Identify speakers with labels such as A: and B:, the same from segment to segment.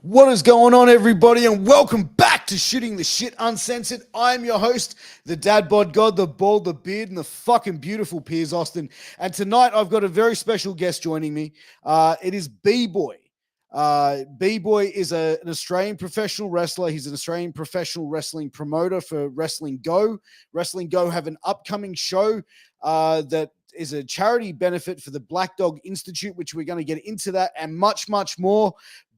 A: What is going on, everybody, and welcome back to Shooting the Shit Uncensored. I'm your host, the dad bod god, the bald, the beard, and the fucking beautiful Piers Austin. And tonight I've got a very special guest joining me. It is B-Boy. B-Boy is an Australian professional wrestler. He's an Australian professional wrestling promoter for Wrestling Go. Wrestling Go have an upcoming show that is a charity benefit for the Black Dog Institute, which we're going to get into that and much, much more.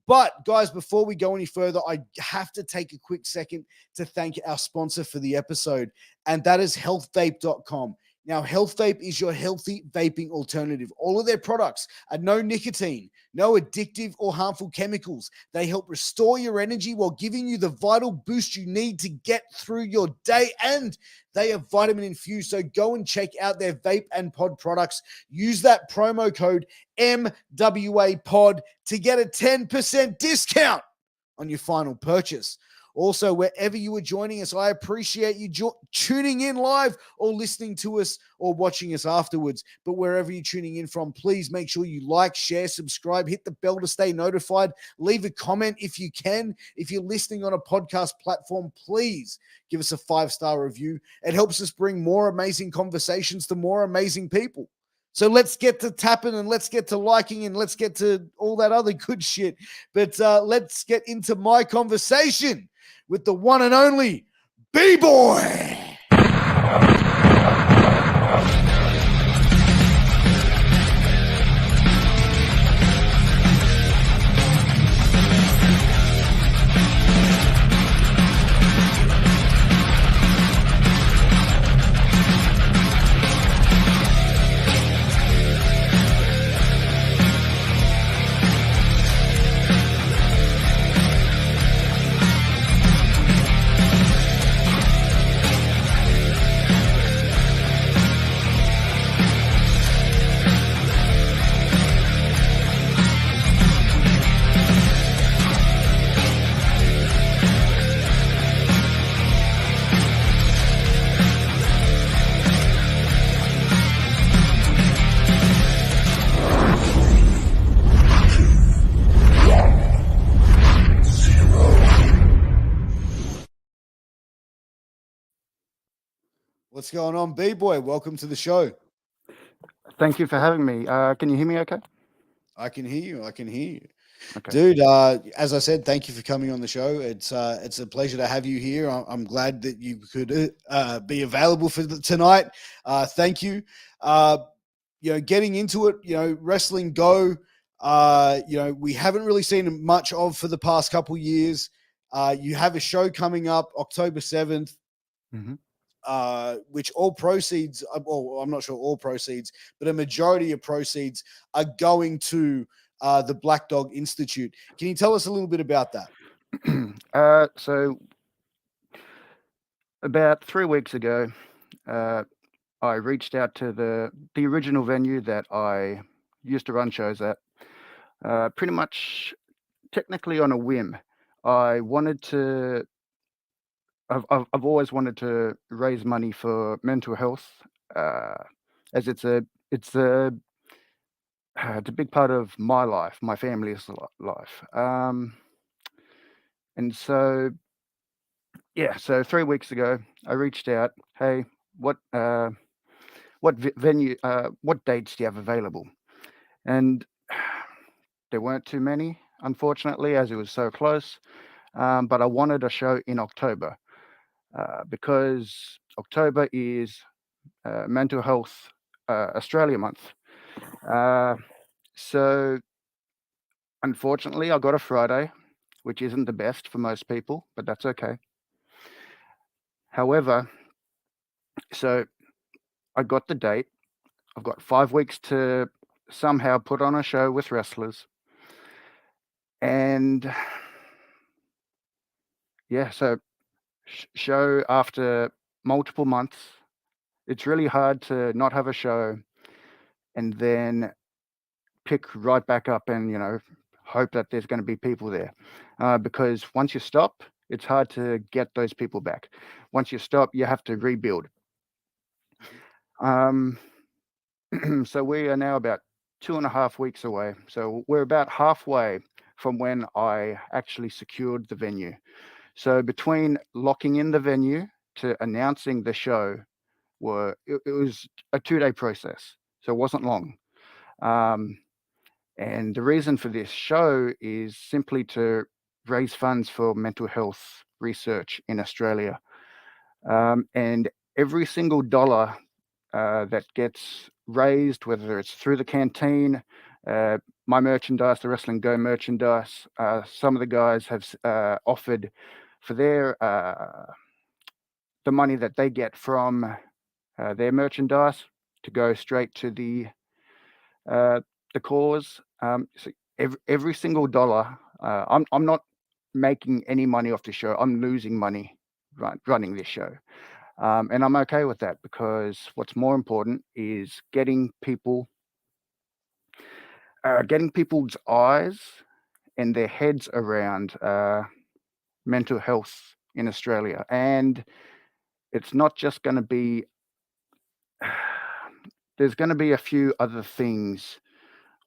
A: But guys, before we go any further, I have to take a quick second to thank our sponsor for the episode, and that is healthvape.com. Now, Health Vape is your healthy vaping alternative. All of their products are no nicotine, no addictive or harmful chemicals. They help restore your energy while giving you the vital boost you need to get through your day, and they are vitamin infused. So go and check out their vape and pod products. Use that promo code MWAPOD to get a 10% discount on your final purchase. Also, wherever you are joining us, I appreciate you tuning in live or listening to us or watching us afterwards. But wherever you're tuning in from, please make sure you like, share, subscribe, hit the bell to stay notified. Leave a comment if you can. If you're listening on a podcast platform, please give us a 5-star review. It helps us bring more amazing conversations to more amazing people. So let's get to tapping and let's get to liking and let's get to all that other good shit. But let's get into my conversation with the one and only B-Boy. What's going on, B-Boy? Welcome to the show.
B: Thank you for having me. Can you hear me okay?
A: I can hear you.
B: Okay.
A: Dude, as I said, thank you for coming on the show. It's a pleasure to have you here. I'm glad that you could be available for tonight. Thank you. Getting into it, Wrestling Go, we haven't really seen much of for the past couple years. You have a show coming up October 7th.
B: Mm-hmm.
A: Which all proceeds, well, I'm not sure all proceeds, but a majority of proceeds are going to the Black Dog Institute. Can you tell us a little bit about that?
B: So about 3 weeks ago, I reached out to the original venue that I used to run shows at, pretty much technically on a whim. I wanted to. I've always wanted to raise money for mental health, as it's a big part of my life, my family's life, and so. Yeah, so 3 weeks ago, I reached out. Hey, what venue, what dates do you have available? And there weren't too many, unfortunately, as it was so close. But I wanted a show in October because October is Mental Health Australia Month. So unfortunately, I got a Friday, which isn't the best for most people, but that's okay. However, so I got the date. I've got 5 weeks to somehow put on a show with wrestlers. And yeah, so show after multiple months. It's really hard to not have a show and then pick right back up and, hope that there's going to be people there. Because once you stop, it's hard to get those people back. Once you stop, you have to rebuild. So we are now about 2.5 weeks away. So we're about halfway from when I actually secured the venue. So between locking in the venue to announcing the show, it was a 2-day process, so it wasn't long. Um, and the reason for this show is simply to raise funds for mental health research in Australia. And every single dollar that gets raised, whether it's through the canteen, my merchandise, the Wrestling Go merchandise, some of the guys have offered for the money that they get from their merchandise to go straight to the cause. So every single dollar, I'm not making any money off the show. I'm losing money running this show. And I'm okay with that, because what's more important is getting people's eyes and their heads around mental health in Australia. And it's not just going to be, there's going to be a few other things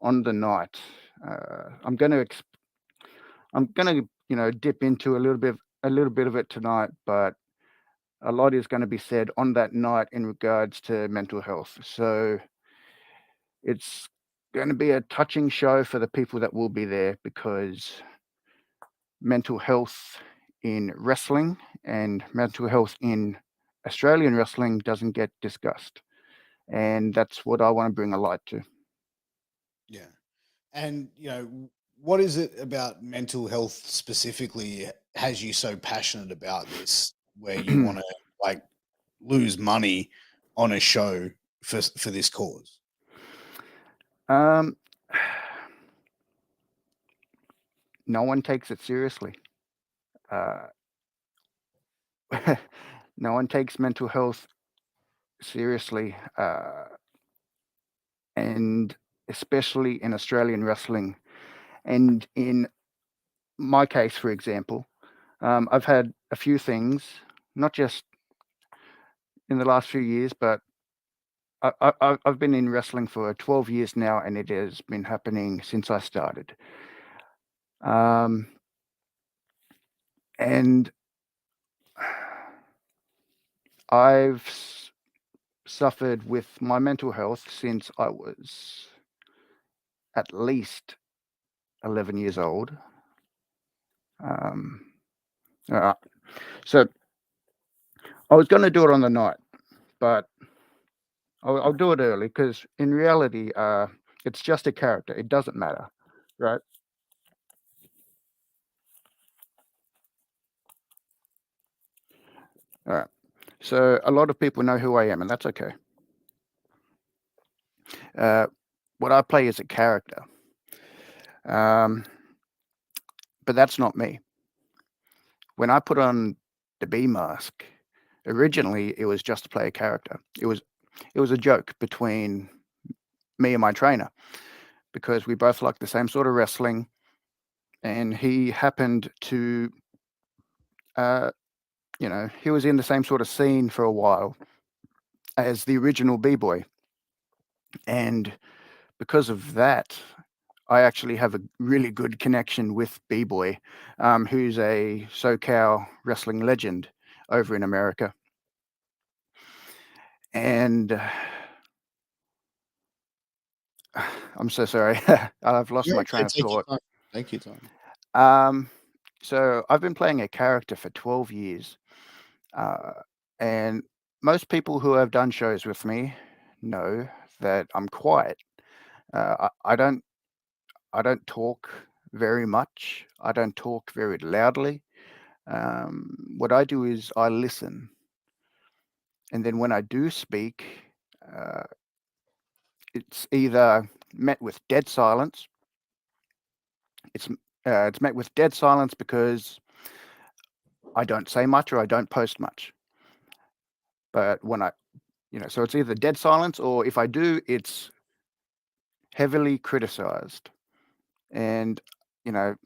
B: on the night. I'm going to dip into a little bit of it tonight, but a lot is going to be said on that night in regards to mental health. So it's going to be a touching show for the people that will be there, because mental health in wrestling and mental health in Australian wrestling doesn't get discussed. And that's what I want to bring a light to.
A: Yeah. And, what is it about mental health specifically has you so passionate about this, where you want to like lose money on a show for this cause?
B: um, no one takes it seriously. Uh, no one takes mental health seriously, and especially in Australian wrestling. And in my case, for example, I've had a few things, not just in the last few years, but I've been in wrestling for 12 years now, and it has been happening since I started. Um, and I've suffered with my mental health since I was at least 11 years old. Um, uh, so I was going to do it on the night, but I'll do it early, because in reality, it's just a character. It doesn't matter, right? All right. So a lot of people know who I am, and that's okay. What I play is a character, um, but that's not me. When I put on the B mask, originally it was just to play a character. It was a joke between me and my trainer, because we both liked the same sort of wrestling, and he happened to, uh, he was in the same sort of scene for a while as the original B-boy, and because of that, I actually have a really good connection with B-boy, who's a SoCal wrestling legend over in America. And I'm so sorry, I've lost
A: You're
B: my
A: okay.
B: train of
A: Take your
B: thought.
A: time. Take your time.
B: So I've been playing a character for 12 years, uh, and most people who have done shows with me know that I'm quiet. I don't talk very much. I don't talk very loudly. What I do is I listen, and then when I do speak, uh, it's either met with dead silence. It's it's met with dead silence because I don't say much or I don't post much. But when so it's either dead silence, or if I do, it's heavily criticized. And you know,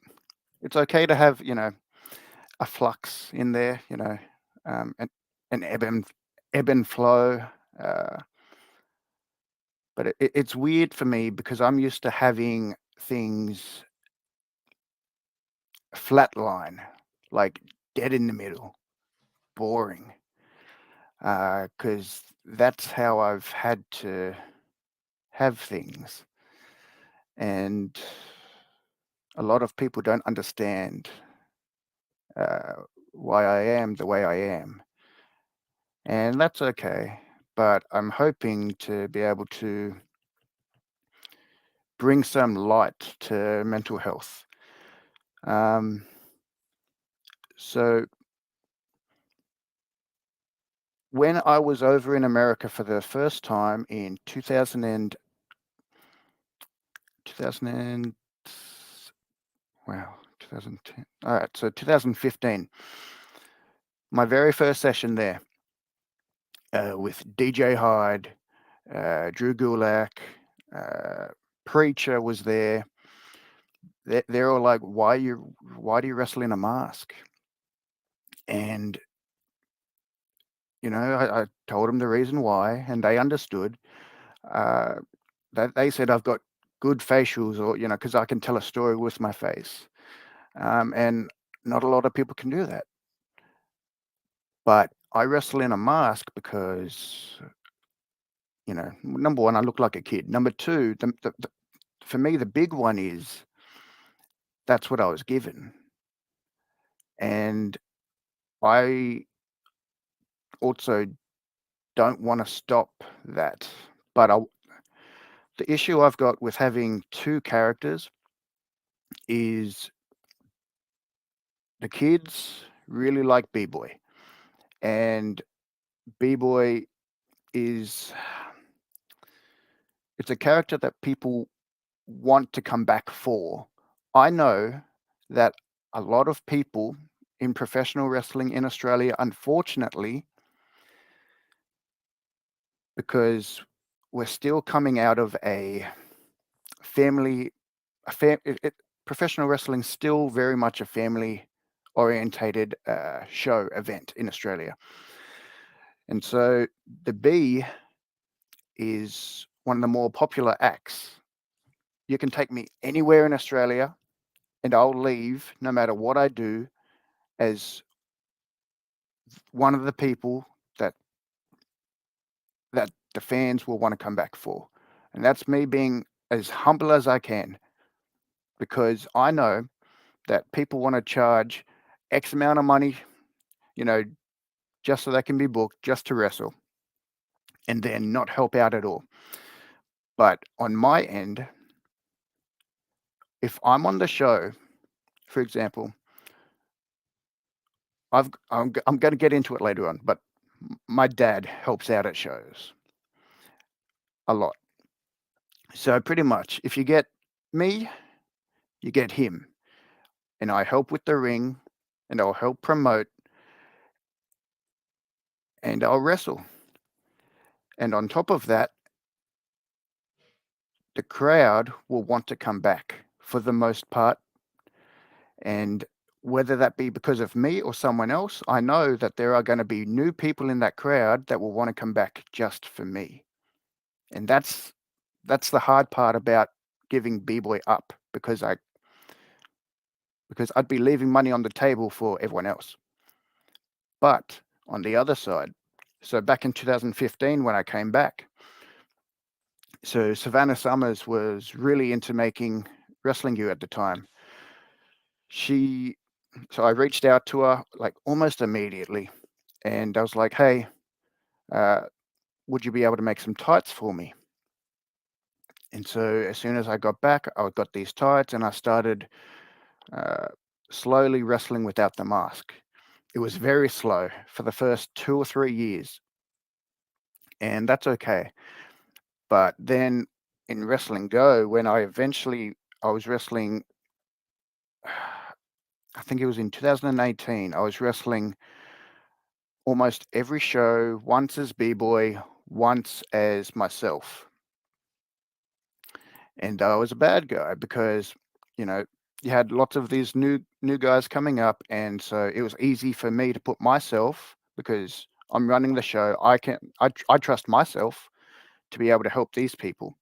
B: it's okay to have a flux in there, an ebb and flow. Uh, but it's weird for me, because I'm used to having things flat line, like dead in the middle, boring. Because that's how I've had to have things. And a lot of people don't understand uh, why I am the way I am. And that's okay. But I'm hoping to be able to bring some light to mental health. Um, so when I was over in America for the first time in 2000 and wow, 2010. All right, so 2015, my very first session there with DJ Hyde, Drew Gulak, uh, Preacher was there. They're all like, why do you wrestle in a mask? And I told them the reason why, and they understood. Uh, they said I've got good facials, or because I can tell a story with my face, and not a lot of people can do that. But I wrestle in a mask because, number one, I look like a kid. Number two, for me, the big one is that's what I was given, and I also don't want to stop that. But the issue I've got with having two characters is the kids really like B-Boy, and B-Boy is it's a character that people want to come back for. I know that a lot of people in professional wrestling in Australia, unfortunately, because we're still coming out of a family, professional wrestling still very much a family orientated show event in Australia. And so the B is one of the more popular acts. You can take me anywhere in Australia and I'll leave no matter what I do as one of the people that that the fans will want to come back for. And that's me being as humble as I can, because I know that people want to charge X amount of money, you know, just so they can be booked, just to wrestle, and then not help out at all. But on my end, if I'm on the show, for example, I'm going to get into it later on, but my dad helps out at shows a lot. So pretty much, if you get me, you get him, and I help with the ring, and I'll help promote, and I'll wrestle. And on top of that, the crowd will want to come back for the most part. And whether that be because of me or someone else, I know that there are going to be new people in that crowd that will want to come back just for me. And that's the hard part about giving B-Boy up, because I'd be leaving money on the table for everyone else. But on the other side, so back in 2015 when I came back, so Savannah Summers was really into making wrestling gear at the time. So I reached out to her like almost immediately, and I was like, "Hey, uh, would you be able to make some tights for me?" And so as soon as I got back, I got these tights, and I started uh, slowly wrestling without the mask. It was very slow for the first 2 or 3 years, and that's okay. But then in Wrestling Go, when I was wrestling, I think it was in 2018, I was wrestling almost every show, once as B-Boy, once as myself. And I was a bad guy because, you know, you had lots of these new guys coming up, and so it was easy for me to put myself, because I'm running the show. I trust myself to be able to help these people.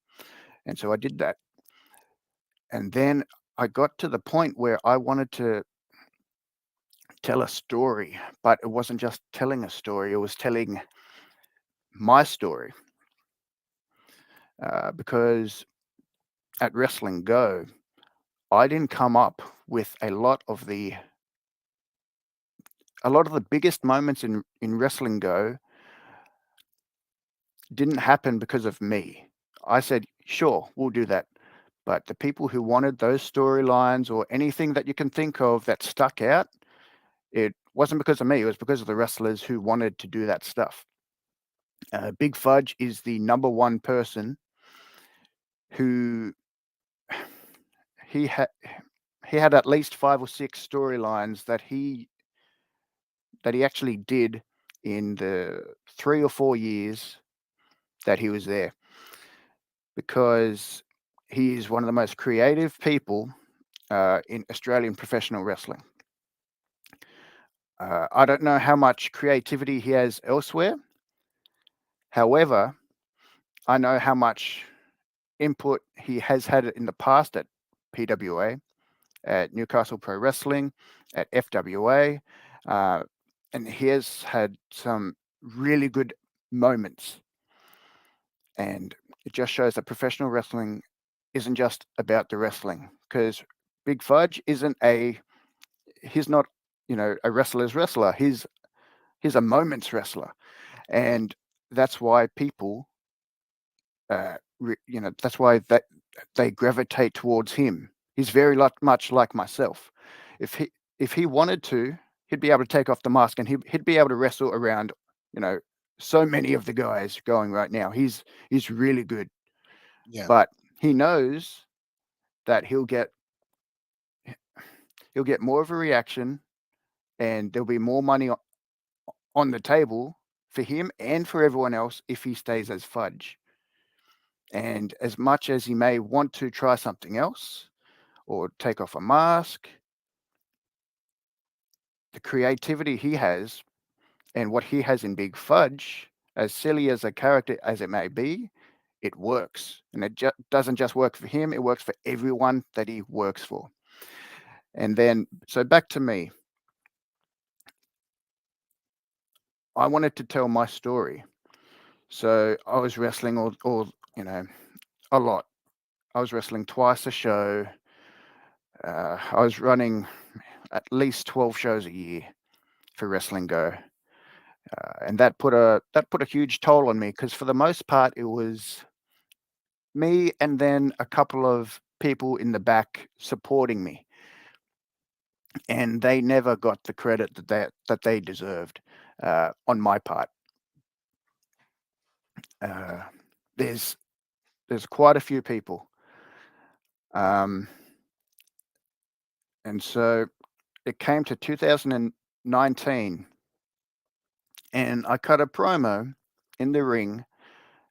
B: And so I did that. And then I got to the point where I wanted to tell a story, but it wasn't just telling a story, it was telling my story. Because at Wrestling Go, I didn't come up with a lot of the biggest moments in Wrestling Go didn't happen because of me. I said, sure, we'll do that. But the people who wanted those storylines or anything that you can think of that stuck out, it wasn't because of me. It was because of the wrestlers who wanted to do that stuff. Big Fudge is the number one person who he had. He had at least 5 or 6 storylines that he actually did in the 3 or 4 years that he was there, because he is one of the most creative people in Australian professional wrestling. I don't know how much creativity he has elsewhere. However, I know how much input he has had in the past at PWA, at Newcastle Pro Wrestling, at FWA, uh, and he has had some really good moments. And it just shows that professional wrestling isn't just about the wrestling, because Big Fudge he's not, a wrestler's wrestler. He's a moments wrestler, and that's why people, that's why they gravitate towards him. He's very much like myself. If he wanted to, he'd be able to take off the mask and he'd be able to wrestle around, you know, so many of the guys going right now. He's really good,
A: Yeah.
B: but he knows that he'll get more of a reaction, and there'll be more money on the table for him and for everyone else if he stays as Fudge. And as much as he may want to try something else or take off a mask, the creativity he has and what he has in Big Fudge, as silly as a character as it may be, it works. And it doesn't just work for him, it works for everyone that he works for. And then, so back to me. I wanted to tell my story. So I was wrestling a lot. I was wrestling twice a show. I was running at least 12 shows a year for Wrestling Go. And that put a huge toll on me, because for the most part it was me and then a couple of people in the back supporting me, and they never got the credit that they deserved on my part. Uh, there's quite a few people, um, and so it came to 2019, and I cut a promo in the ring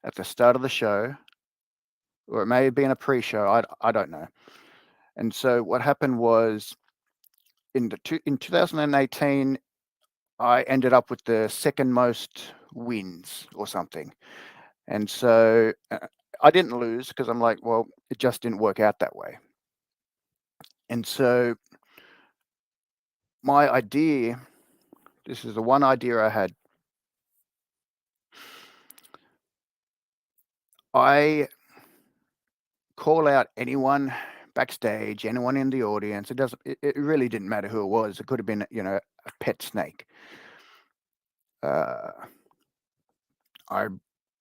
B: at the start of the show, or it may have been a pre-show. I don't know. And so what happened was, in 2018, I ended up with the second most wins or something. And so I didn't lose, because I'm like, well, it just didn't work out that way. And so my idea, this is the one idea I had. I call out anyone backstage, anyone in the audience. It really didn't matter who it was. It could have been, a pet snake. I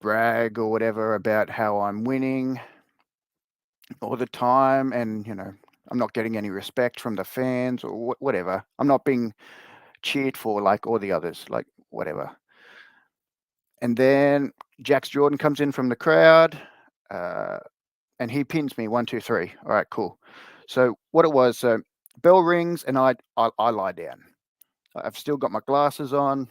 B: brag or whatever about how I'm winning all the time, and I'm not getting any respect from the fans or whatever. I'm not being cheered for like all the others, like whatever. And then Jax Jordan comes in from the crowd, and he pins me 1, 2, 3. All right, cool. So what it was, bell rings and I lie down. I've still got my glasses on.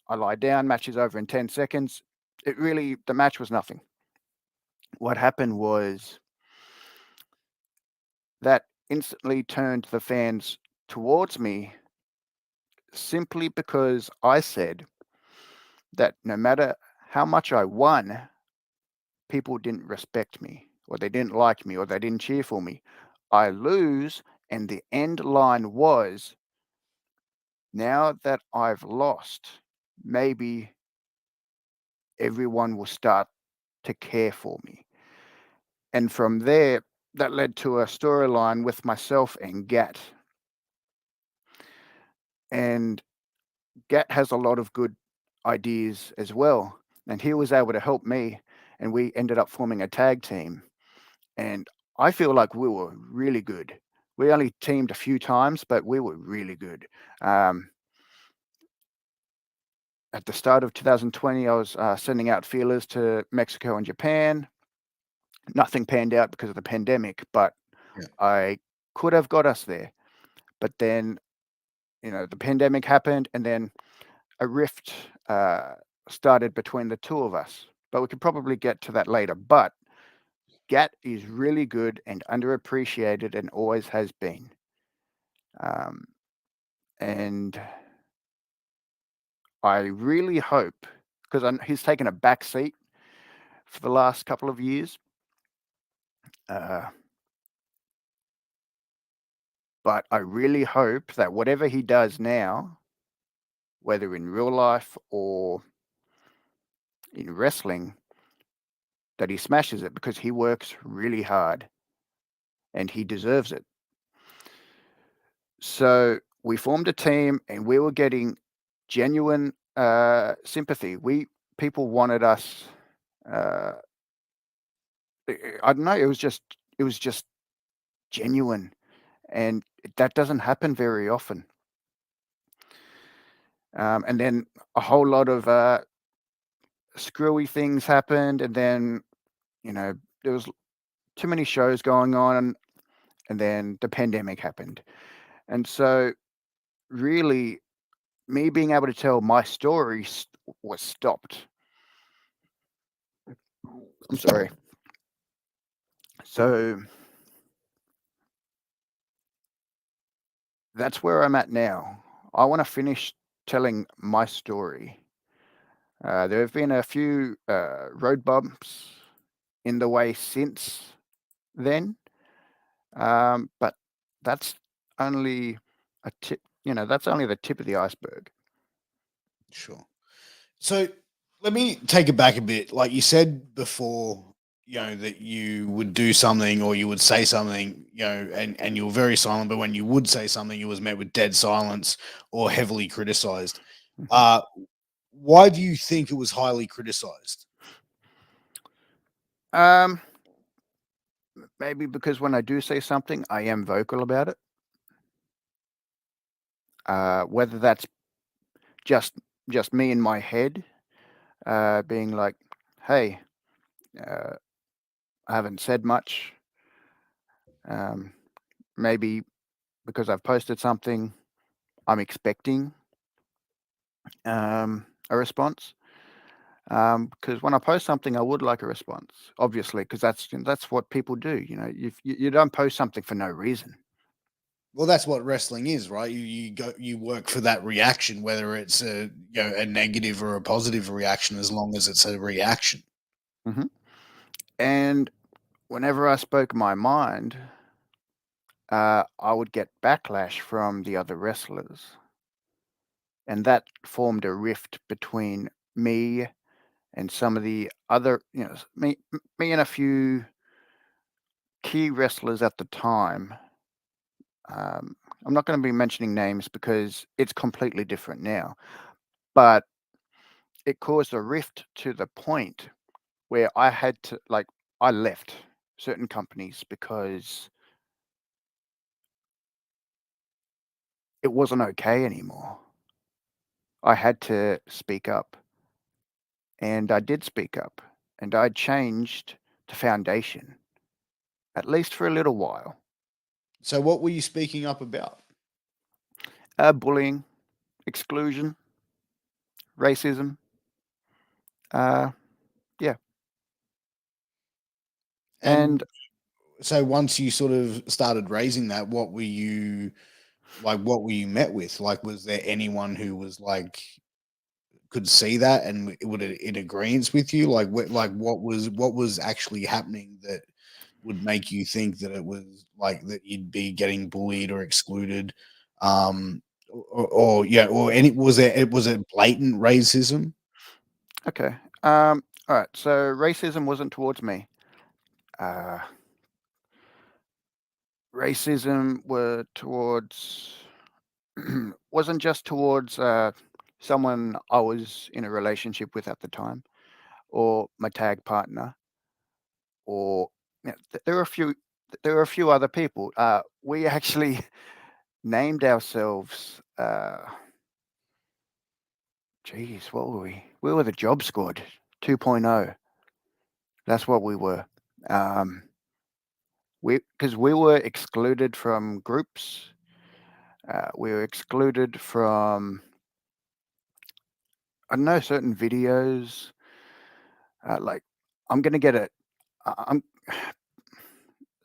B: I lie down. Match is over in 10 seconds. The match was nothing. What happened was that instantly turned the fans towards me, simply because I said that no matter how much I won, people didn't respect me, or they didn't like me, or they didn't cheer for me. I lose, and the end line was, Now that I've lost, maybe everyone will start to care for me. And from there, that led to a storyline with myself and Gat. And Gat has a lot of good ideas as well. And he was able to help me. And we ended up forming a tag team. And I feel like we were really good. We only teamed a few times, but we were really good. Um, at the start of 2020, I was sending out feelers to Mexico and Japan. Nothing panned out because of the pandemic, but
A: Yeah.
B: I could have got us there. But then, the pandemic happened, and then a rift started between the two of us. But we could probably get to that later. But Gat is really good and underappreciated and always has been. Um, and I really hope, because he's taken a back seat for the last couple of years. Uh, but I really hope that whatever he does now, whether in real life or in wrestling, that he smashes it because he works really hard and he deserves it. So we formed a team and we were getting genuine sympathy. People wanted us. Uh, I don't know. It was just genuine, and that doesn't happen very often. And then a whole lot of screwy things happened, and then there was too many shows going on, and then the pandemic happened, and so really, me being able to tell my story was stopped. I'm sorry. So that's where I'm at now. I want to finish telling my story. There have been a few road bumps in the way since then, but that's only a tip. That's only the tip of the iceberg.
A: Sure. So let me take it back a bit. Like you said before, that you would do something or you would say something, and you were very silent, but when you would say something, it was met with dead silence or heavily criticized.
B: Mhm.
A: Uh, why do you think it was highly criticized?
B: Um, Maybe because when I do say something, I am vocal about it. Whether that's just just me in my head, being like, "Hey, uh, I haven't said much." Um, Maybe because I've posted something, I'm expecting a response. Because when I post something, I would like a response, obviously, because that's what people do. You don't post something for no reason.
A: Well, that's what wrestling is, right? You work for that reaction, whether it's a negative or a positive reaction, as long as it's a reaction.
B: Hmm. And whenever I spoke my mind, I would get backlash from the other wrestlers, and that formed a rift between me and some of the other, me and a few key wrestlers at the time. Um, I'm not going to be mentioning names because it's completely different now, but it caused a rift to the point where I had to, like, I left certain companies because it wasn't okay anymore. I had to speak up, and I did speak up, and I changed the foundation, at least for a little while.
A: So, what were you speaking up about?
B: Bullying, exclusion, racism. Uh, yeah,
A: And
B: and
A: so, once you sort of started raising that, what were you like? What were you met with? Like, was there anyone who was like could see that and would it in agreement with you? Like what was actually happening that would make you think that it was like that you'd be getting bullied or excluded? Um, or yeah, or any was it blatant racism?
B: Okay. All right. So racism wasn't towards me. Uh, Racism were towards wasn't just towards someone I was in a relationship with at the time, or my tag partner, or there were a few. There were a few other people. We actually named ourselves. Geez, what were we? We were the Job Squad 2.0. That's what we were. Um, because we were excluded from groups. We were excluded from, I don't know, certain videos. Like, I'm gonna get it. I'm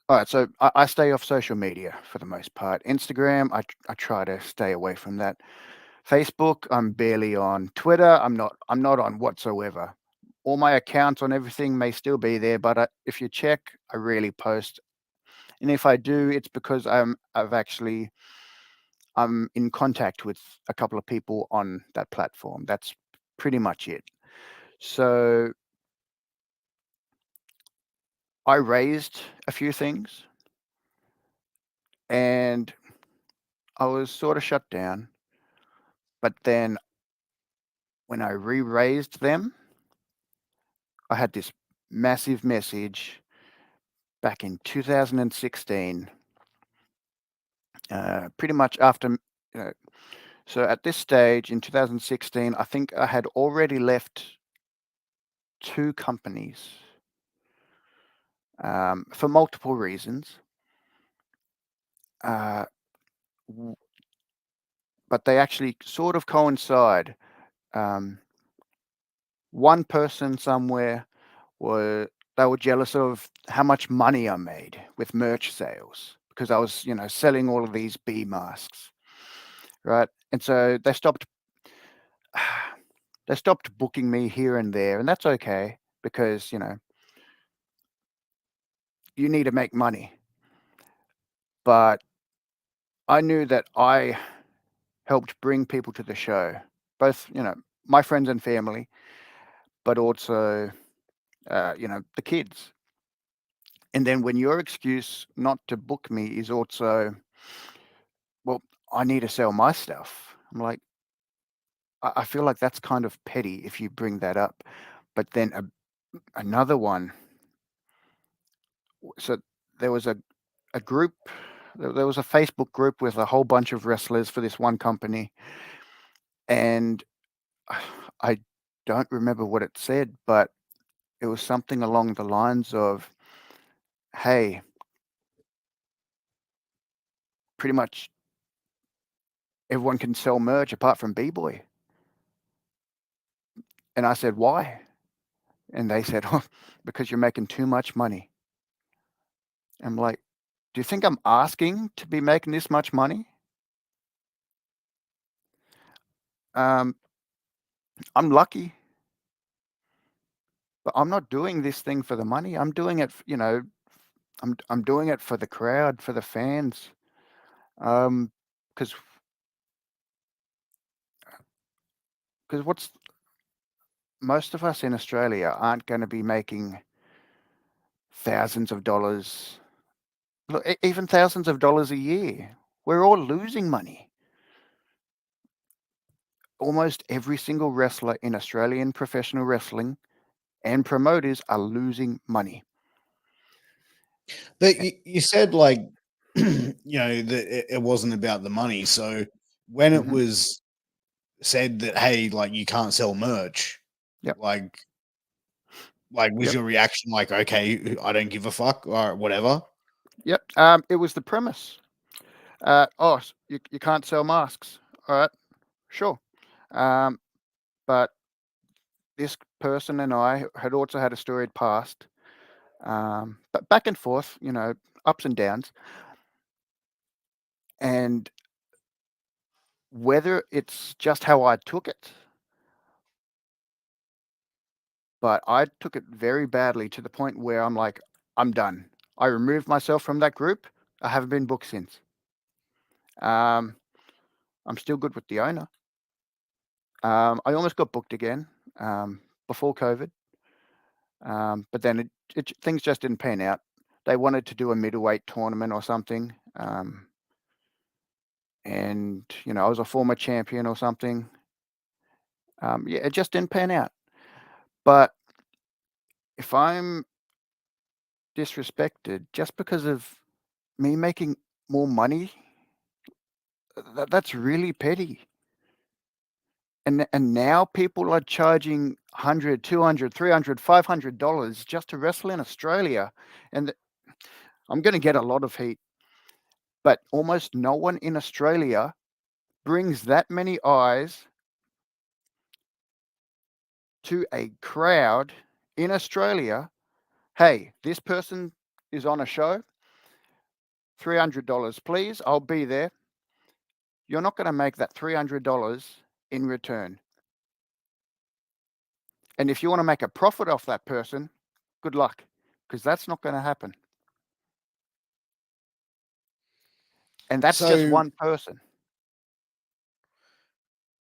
B: all right. So I stay off social media for the most part. Instagram, I try to stay away from that. Facebook, I'm barely on. Twitter, I'm not on whatsoever. All my accounts on everything may still be there, but if you check, I rarely post. And if I do, it's because I'm in contact with a couple of people on that platform. That's pretty much it. So I raised a few things and I was sort of shut down. But then when I re raised them, I had this massive message back in 2016, pretty much after. So at this stage in 2016, I think I had already left two companies for multiple reasons. Uh, but they actually sort of coincide. Um, One person somewhere were they were jealous of how much money I made with merch sales because I was, selling all of these bee masks, right? And so they stopped booking me here and there, and that's okay because you need to make money. But I knew that I helped bring people to the show, both my friends and family, but also the kids. And then when your excuse not to book me is also, well, I need to sell my stuff. I'm like, I feel like that's kind of petty if you bring that up. But then another one. So there was a group. There was a Facebook group with a whole bunch of wrestlers for this one company, and I don't remember what it said, but it was something along the lines of, "Hey, pretty much everyone can sell merch apart from B-Boy." And I said, "Why?" And they said, "Oh, because you're making too much money." I'm like, "Do you think I'm asking to be making this much money?" Um, I'm lucky, but I'm not doing this thing for the money. I'm doing it, I'm doing it for the crowd, for the fans. Because what's most of us in Australia aren't going to be making thousands of dollars, look, even thousands of dollars a year. We're all losing money. Almost every single wrestler in Australian professional wrestling and promoters are losing money.
A: But you said like, that it wasn't about the money. So when it
B: Hmm.
A: was said that, hey, like you can't sell merch,
B: Yep.
A: like was
B: Yep.
A: your reaction like, okay, I don't give a fuck or whatever?
B: Yep. It was the premise. You can't sell masks. All right. Sure. Um, but this person and I had also had a storied past, but back and forth, ups and downs. And whether it's just how I took it, but I took it very badly to the point where I'm like, I'm done. I removed myself from that group. I haven't been booked since. Um, I'm still good with the owner. I almost got booked again before COVID, but then things just didn't pan out. They wanted to do a middleweight tournament or something, and I was a former champion or something. Yeah, it just didn't pan out. But if I'm disrespected just because of me making more money, that's really petty. And now people are charging $100, $200, $300, $500 just to wrestle in Australia. And I'm going to get a lot of heat, but almost no one in Australia brings that many eyes to a crowd in Australia. Hey, this person is on a show, $300, please. I'll be there. You're not going to make that $300 in return. And if you want to make a profit off that person, good luck, because that's not going to happen. And that's just
A: So,
B: one person.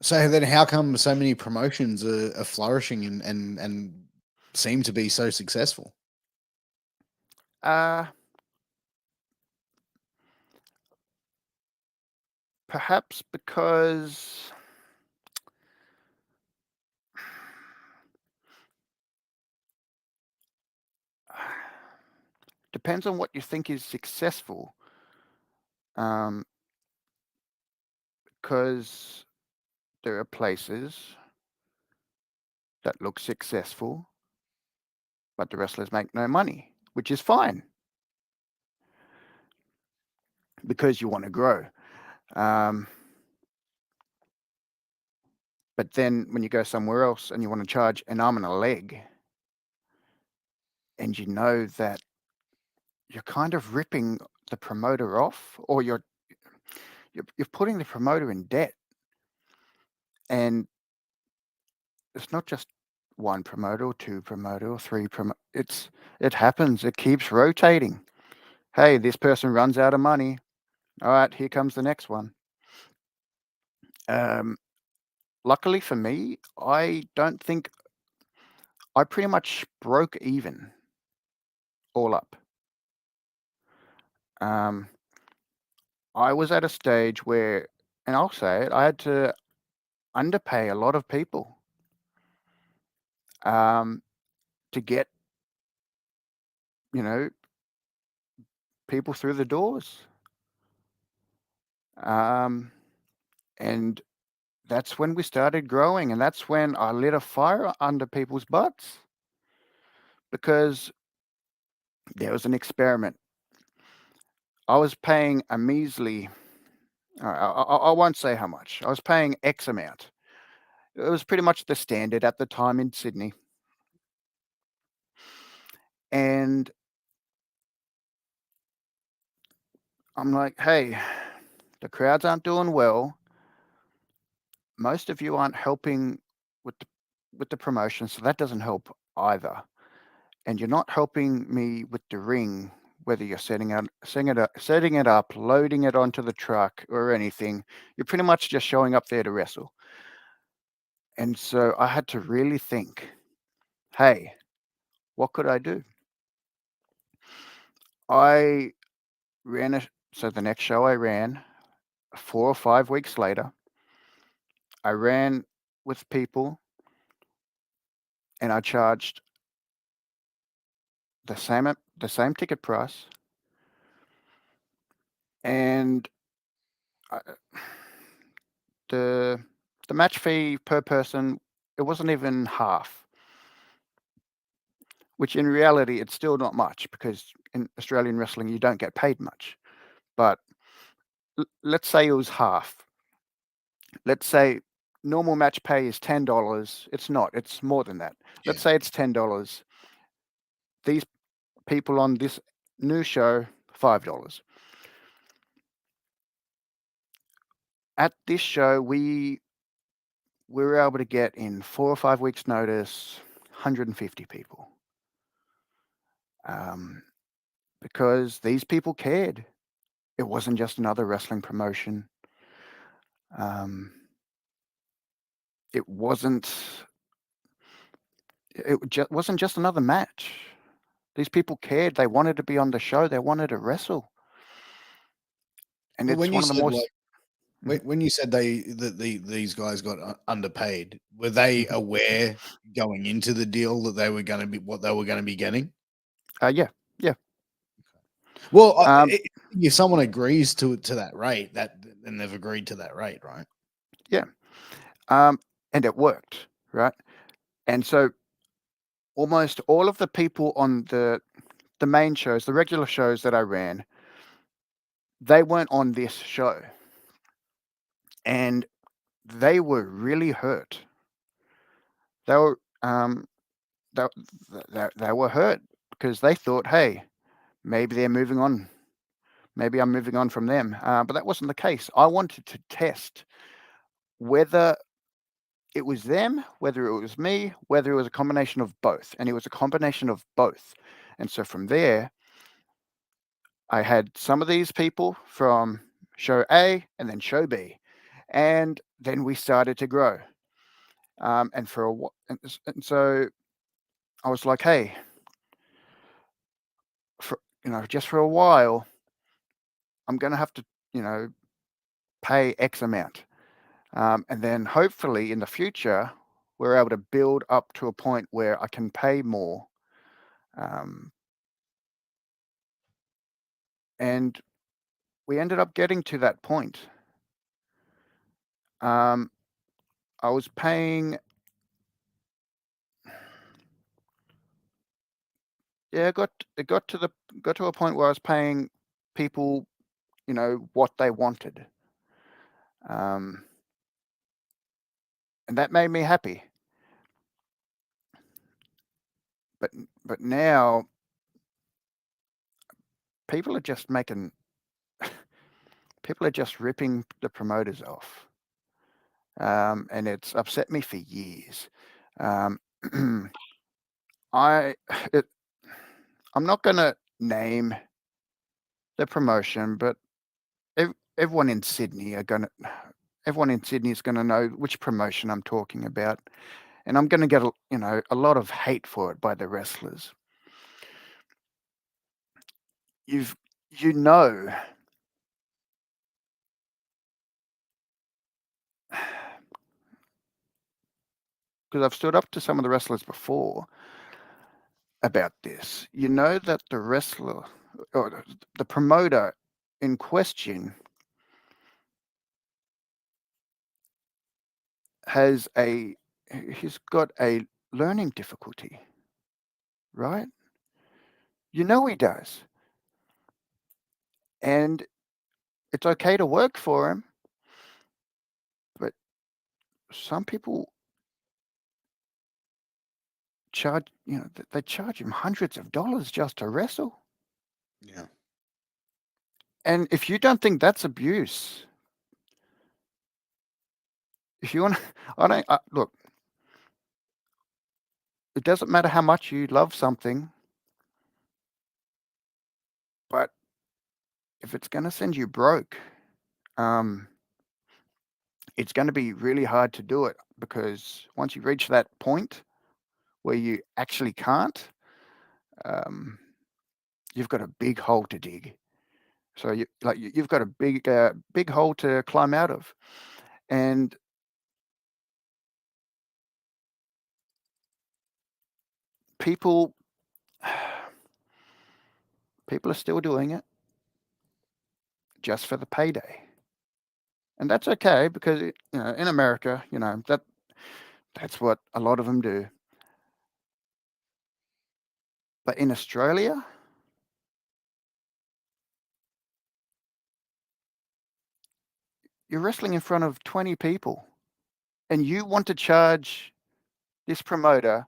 A: so then how come so many promotions are flourishing and seem to be so successful?
B: Perhaps because depends on what you think is successful. Because there are places that look successful, but the wrestlers make no money, which is fine because you want to grow. But then when you go somewhere else and you want to charge an arm and a leg, and you know that you're kind of ripping the promoter off, or you're putting the promoter in debt. And it's not just one promoter or two promoter or three promoter. It happens. It keeps rotating. Hey, this person runs out of money. All right, here comes the next one. Luckily for me, I don't think I pretty much broke even all up. I was at a stage where, and I'll say it, I had to underpay a lot of people to get, people through the doors. And that's when we started growing, and that's when I lit a fire under people's butts, because there was an experiment. I was paying a measly, I won't say how much. I was paying X amount. It was pretty much the standard at the time in Sydney. And I'm like, hey, the crowds aren't doing well. Most of you aren't helping with the promotion, so that doesn't help either. And you're not helping me with the ring, whether you're setting it up, loading it onto the truck or anything. You're pretty much just showing up there to wrestle. And so I had to really think, hey, what could I do? I so the next show I ran 4 or 5 weeks later, I ran with people and I charged the same ticket price, and I, the match fee per person, it wasn't even half, which in reality it's still not much, because in Australian wrestling you don't get paid much. But let's say it was half. Let's say normal match pay is $10. It's not. It's more than that. Let's say it's $10. These people on this new show, $5. At this show, we were able to get, in 4 or 5 weeks' notice, 150 people. Because these people cared. It wasn't just another wrestling promotion. Um, it wasn't. Wasn't just another match. These people cared. They wanted to be on the show. They wanted to wrestle. And
A: But
B: it's
A: when you
B: one of the
A: said
B: more.
A: like when you said these guys got underpaid, were they aware going into the deal that they were going to be what they were going to be getting?
B: Yeah, yeah.
A: Well,
B: Um,
A: if someone agrees to that rate, that then they've agreed to that rate, right?
B: yeah. And it worked, right? And so almost all of the people on the main shows, the regular shows that I ran, they weren't on this show, and they were really hurt. They were they, they were hurt because they thought, hey, maybe they're moving on. Maybe I'm moving on from them. But that wasn't the case. I wanted to test whether it was them, whether it was me, whether it was a combination of both. And it was a combination of both. And so from there, I had some of these people from show A and then show B. And then we started to grow. And for and so I was like, hey, just for a while, I'm going to have to, pay X amount. And then hopefully in the future, we're able to build up to a point where I can pay more. Um, and we ended up getting to that point. I was paying, yeah, it got to a point where I was paying people, what they wanted. And that made me happy. But now people are just making people are just ripping the promoters off. And it's upset me for years. Um, I it, I'm not going to name the promotion, but everyone in Sydney everyone in Sydney is going to know which promotion I'm talking about, and I'm going to get a lot of hate for it by the wrestlers. You've you know because I've stood up to some of the wrestlers before about this. You know that the wrestler or the promoter in question he's got a learning difficulty, right? You know he does. And it's okay to work for him, but some people they charge him hundreds of dollars just to wrestle.
A: Yeah.
B: And if you don't think that's abuse, if you want, I don't look. It doesn't matter how much you love something, but if it's going to send you broke, um, it's going to be really hard to do it because once you reach that point where you actually can't, um, you've got a big hole to dig. So you've got a big hole to climb out of, and people people are still doing it just for the payday, and that's okay because in America, that's what a lot of them do. But in Australia, you're wrestling in front of 20 people, and you want to charge this promoter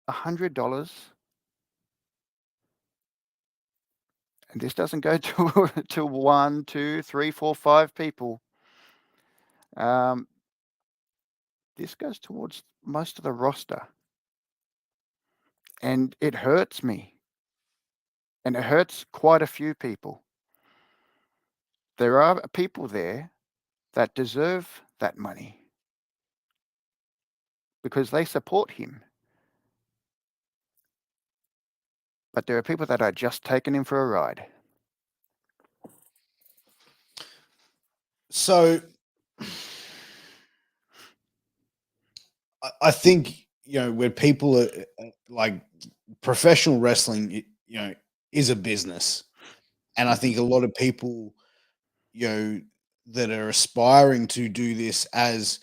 B: $100, and this doesn't go to one, two, three, four, five people. Um, this goes towards most of the roster, and it hurts me, and it hurts quite a few people. There are people there that deserve that money because they support him. But there are people that are just taking him for a ride.
A: So I think, when people are like professional wrestling, is a business. And I
B: Mhm,
A: think a lot of people, you know, that are aspiring to do this as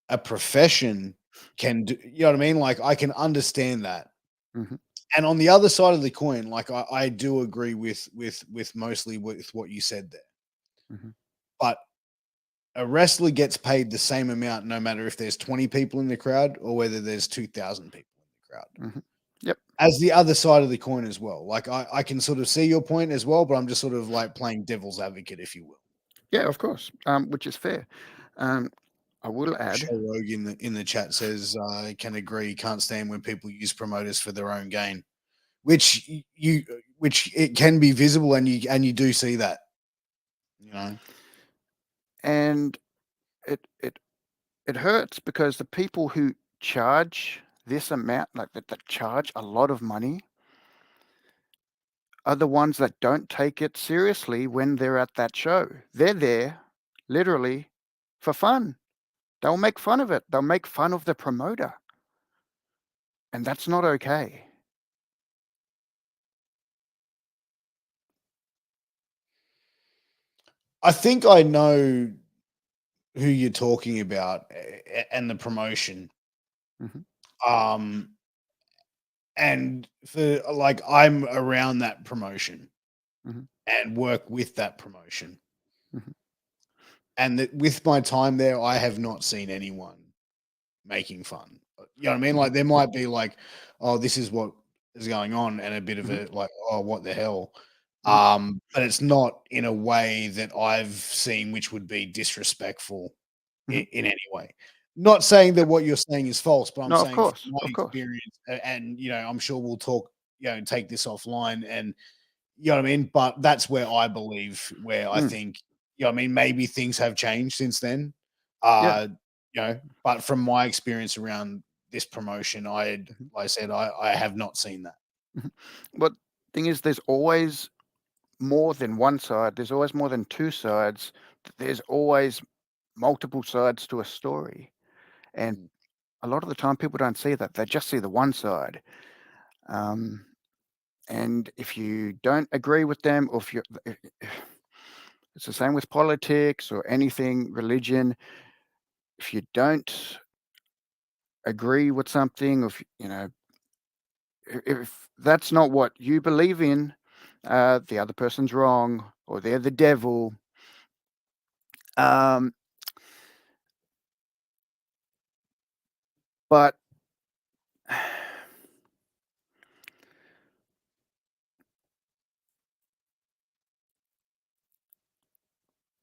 A: a profession can do, you know what I mean? Like I can understand that.
B: mhm,
A: And on the other side of the coin, like I do agree with mostly with what you said there.
B: mhm,
A: But a wrestler gets paid the same amount no matter if there's 20 people in the crowd or whether there's 2,000 people in the crowd.
B: mhm. Yep.
A: As the other side of the coin as well. Like I can sort of see your point as well, but I'm just sort of like playing devil's advocate, if you will.
B: Yeah, of course. Which is fair. Um, I will add.
A: Show Rogue in the chat says can agree, can't stand when people use promoters for their own gain, which which it can be visible, and you do see that, you know.
B: And it it it hurts because the people who charge this amount, like that charge a lot of money, are the ones that don't take it seriously when they're at that show. They're there literally for fun. They'll make fun of it. They'll make fun of the promoter. And that's not okay.
A: I think I know who you're talking about, and the promotion.
B: Mhm,
A: Um, and for like I'm around that promotion
B: mhm,
A: and work with that promotion,
B: mhm,
A: and that with my time there, I have not seen anyone making fun. You know what I mean?
B: mhm,
A: Like there might be like, oh, this is what is going on, and a bit of
B: mhm,
A: a like, oh, what the hell?
B: mhm,
A: But it's not in a way that I've seen which would be disrespectful
B: mhm.
A: in any way. Not saying that
B: Yep.
A: what you're saying is false, but I'm
B: No, of
A: saying from
B: course.
A: my
B: Of course.
A: experience, and I'm sure we'll talk, take this offline, and you know what I mean? But that's where I believe, where I
B: Mm,
A: think, I mean, maybe things have changed since then.
B: yeah.
A: Uh, but from my experience around this promotion,
B: Mhm,
A: like I said, I have not seen that.
B: mhm. But thing is, there's always more than one side. There's always more than two sides. There's always multiple sides to a story. And
A: Mm.
B: a lot of the time, people don't see that. They just see the one side. Um, and if you don't agree with them, or if you, it's the same with politics or anything, religion. If you don't agree with something, or if if that's not what you believe in, the other person's wrong, or they're the devil. Um, but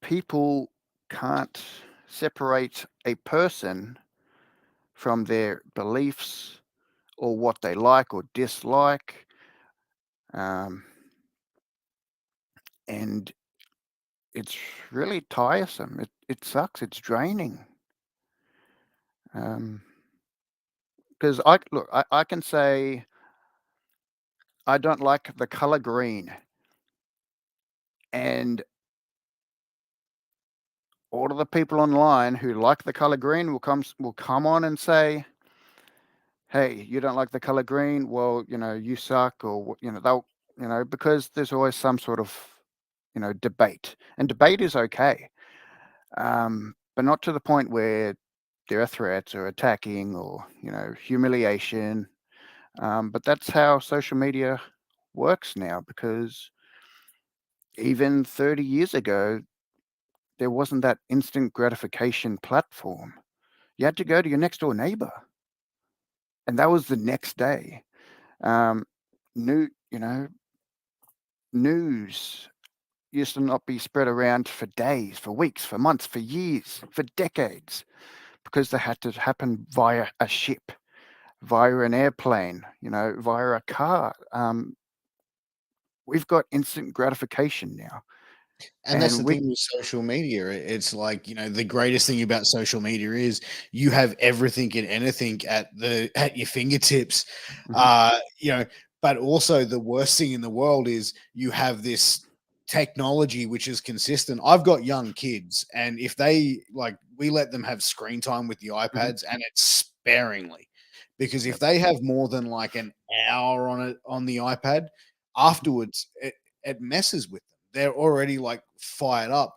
B: people can't separate a person from their beliefs or what they like or dislike. Um, and it's really tiresome. It sucks. It's draining. Because I can say I don't like the color green, and all of the people online who like the color green will come on and say, "Hey, you don't like the color green? Well, you suck," or they'll because there's always some sort of debate, and debate is okay, but not to the point where there are threats or attacking or humiliation. But that's how social media works now because even 30 years ago, there wasn't that instant gratification platform. You had to go to your next door neighbor, and that was the next day. Um, new, news used to not be spread around for days, for weeks, for months, for years, for decades, because they had to happen via a ship, via an airplane, via a car. We've got instant gratification now.
A: And that's
B: And
A: the
B: we,
A: thing with social media. It's like, the greatest thing about social media is you have everything and anything at your fingertips.
B: Mhm,
A: Uh, you know, but also the worst thing in the world is you have this technology which is consistent. I've got young kids, and if they like we let them have screen time with the
B: mhm,
A: iPads, and it's sparingly. Because if
B: yep,
A: they have more than like an hour on the iPad,
B: mhm,
A: afterwards it messes with them. They're already like fired up.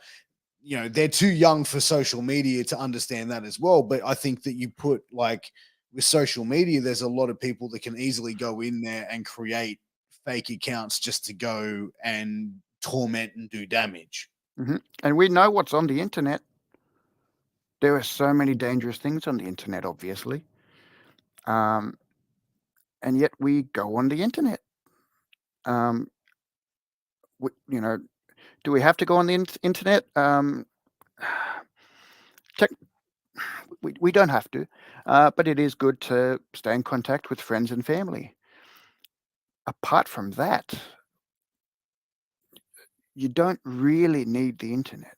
A: They're too young for social media to understand that as well. But I think that you put like with social media, there's a lot of people that can easily go in there and create fake accounts just to go and torment and do damage.
B: mhm. And we know what's on the internet. There are so many dangerous things on the internet, obviously, um, and yet we go on the internet. Um, we, you know, do we have to go on the internet? Tech, we don't have to, but it is good to stay in contact with friends and family. Apart from that, you don't really need the internet,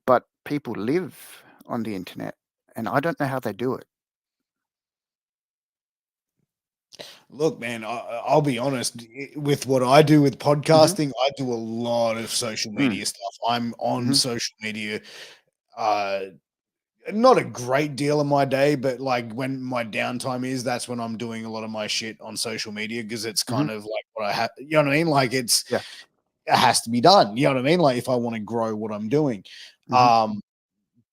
B: but people live on the internet, and I don't know how they do it.
A: Look, man, I'll be honest with what I do with
B: Hmm.
A: podcasting. I do a lot of social
B: Mm.
A: media stuff. I'm on
B: Hmm.
A: social media uh not a great deal of my day, but like when my downtime is, that's when I'm doing a lot of my shit on social media because it's
B: Hmm.
A: kind of like what I have. You know what I mean? Like
B: Yeah.
A: it has to be done. You know what I mean? Like if I want to grow what I'm doing.
B: Hmm.
A: Um,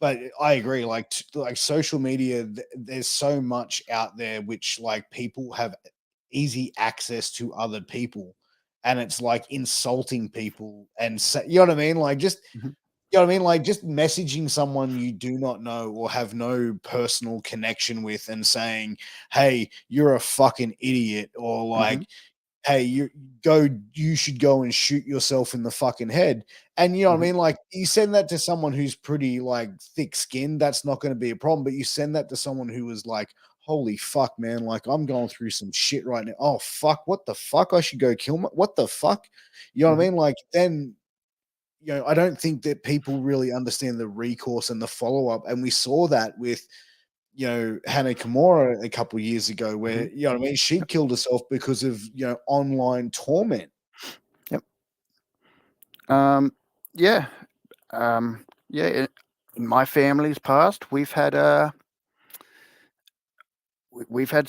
A: but I agree. Like social media, there's so much out there which like people have easy access to other people, and it's like insulting people and say, you know what I mean? Like just
B: Hmm.
A: you know what I mean? Like just messaging someone you do not know or have no personal connection with and saying, "Hey, you're a fucking idiot," or
B: Hmm.
A: like, "Hey, you should go and shoot yourself in the fucking head." And you know what I
B: Hmm.
A: mean? Like you send that to someone who's pretty like thick skinned, that's not going to be a problem. But you send that to someone who is like, "Holy fuck, man! Like I'm going through some shit right now. Oh fuck, what the fuck? I should go kill my what the fuck?" You know what I
B: Hmm.
A: mean? Like then I don't think that people really understand the recourse and the follow up. And we saw that with, Hannah Kimura a couple of years ago,
B: Hmm.
A: where, you know what I mean? She
B: Yep.
A: killed herself because of, online torment.
B: Yep. Um, yeah. Yeah. In my family's past, we've had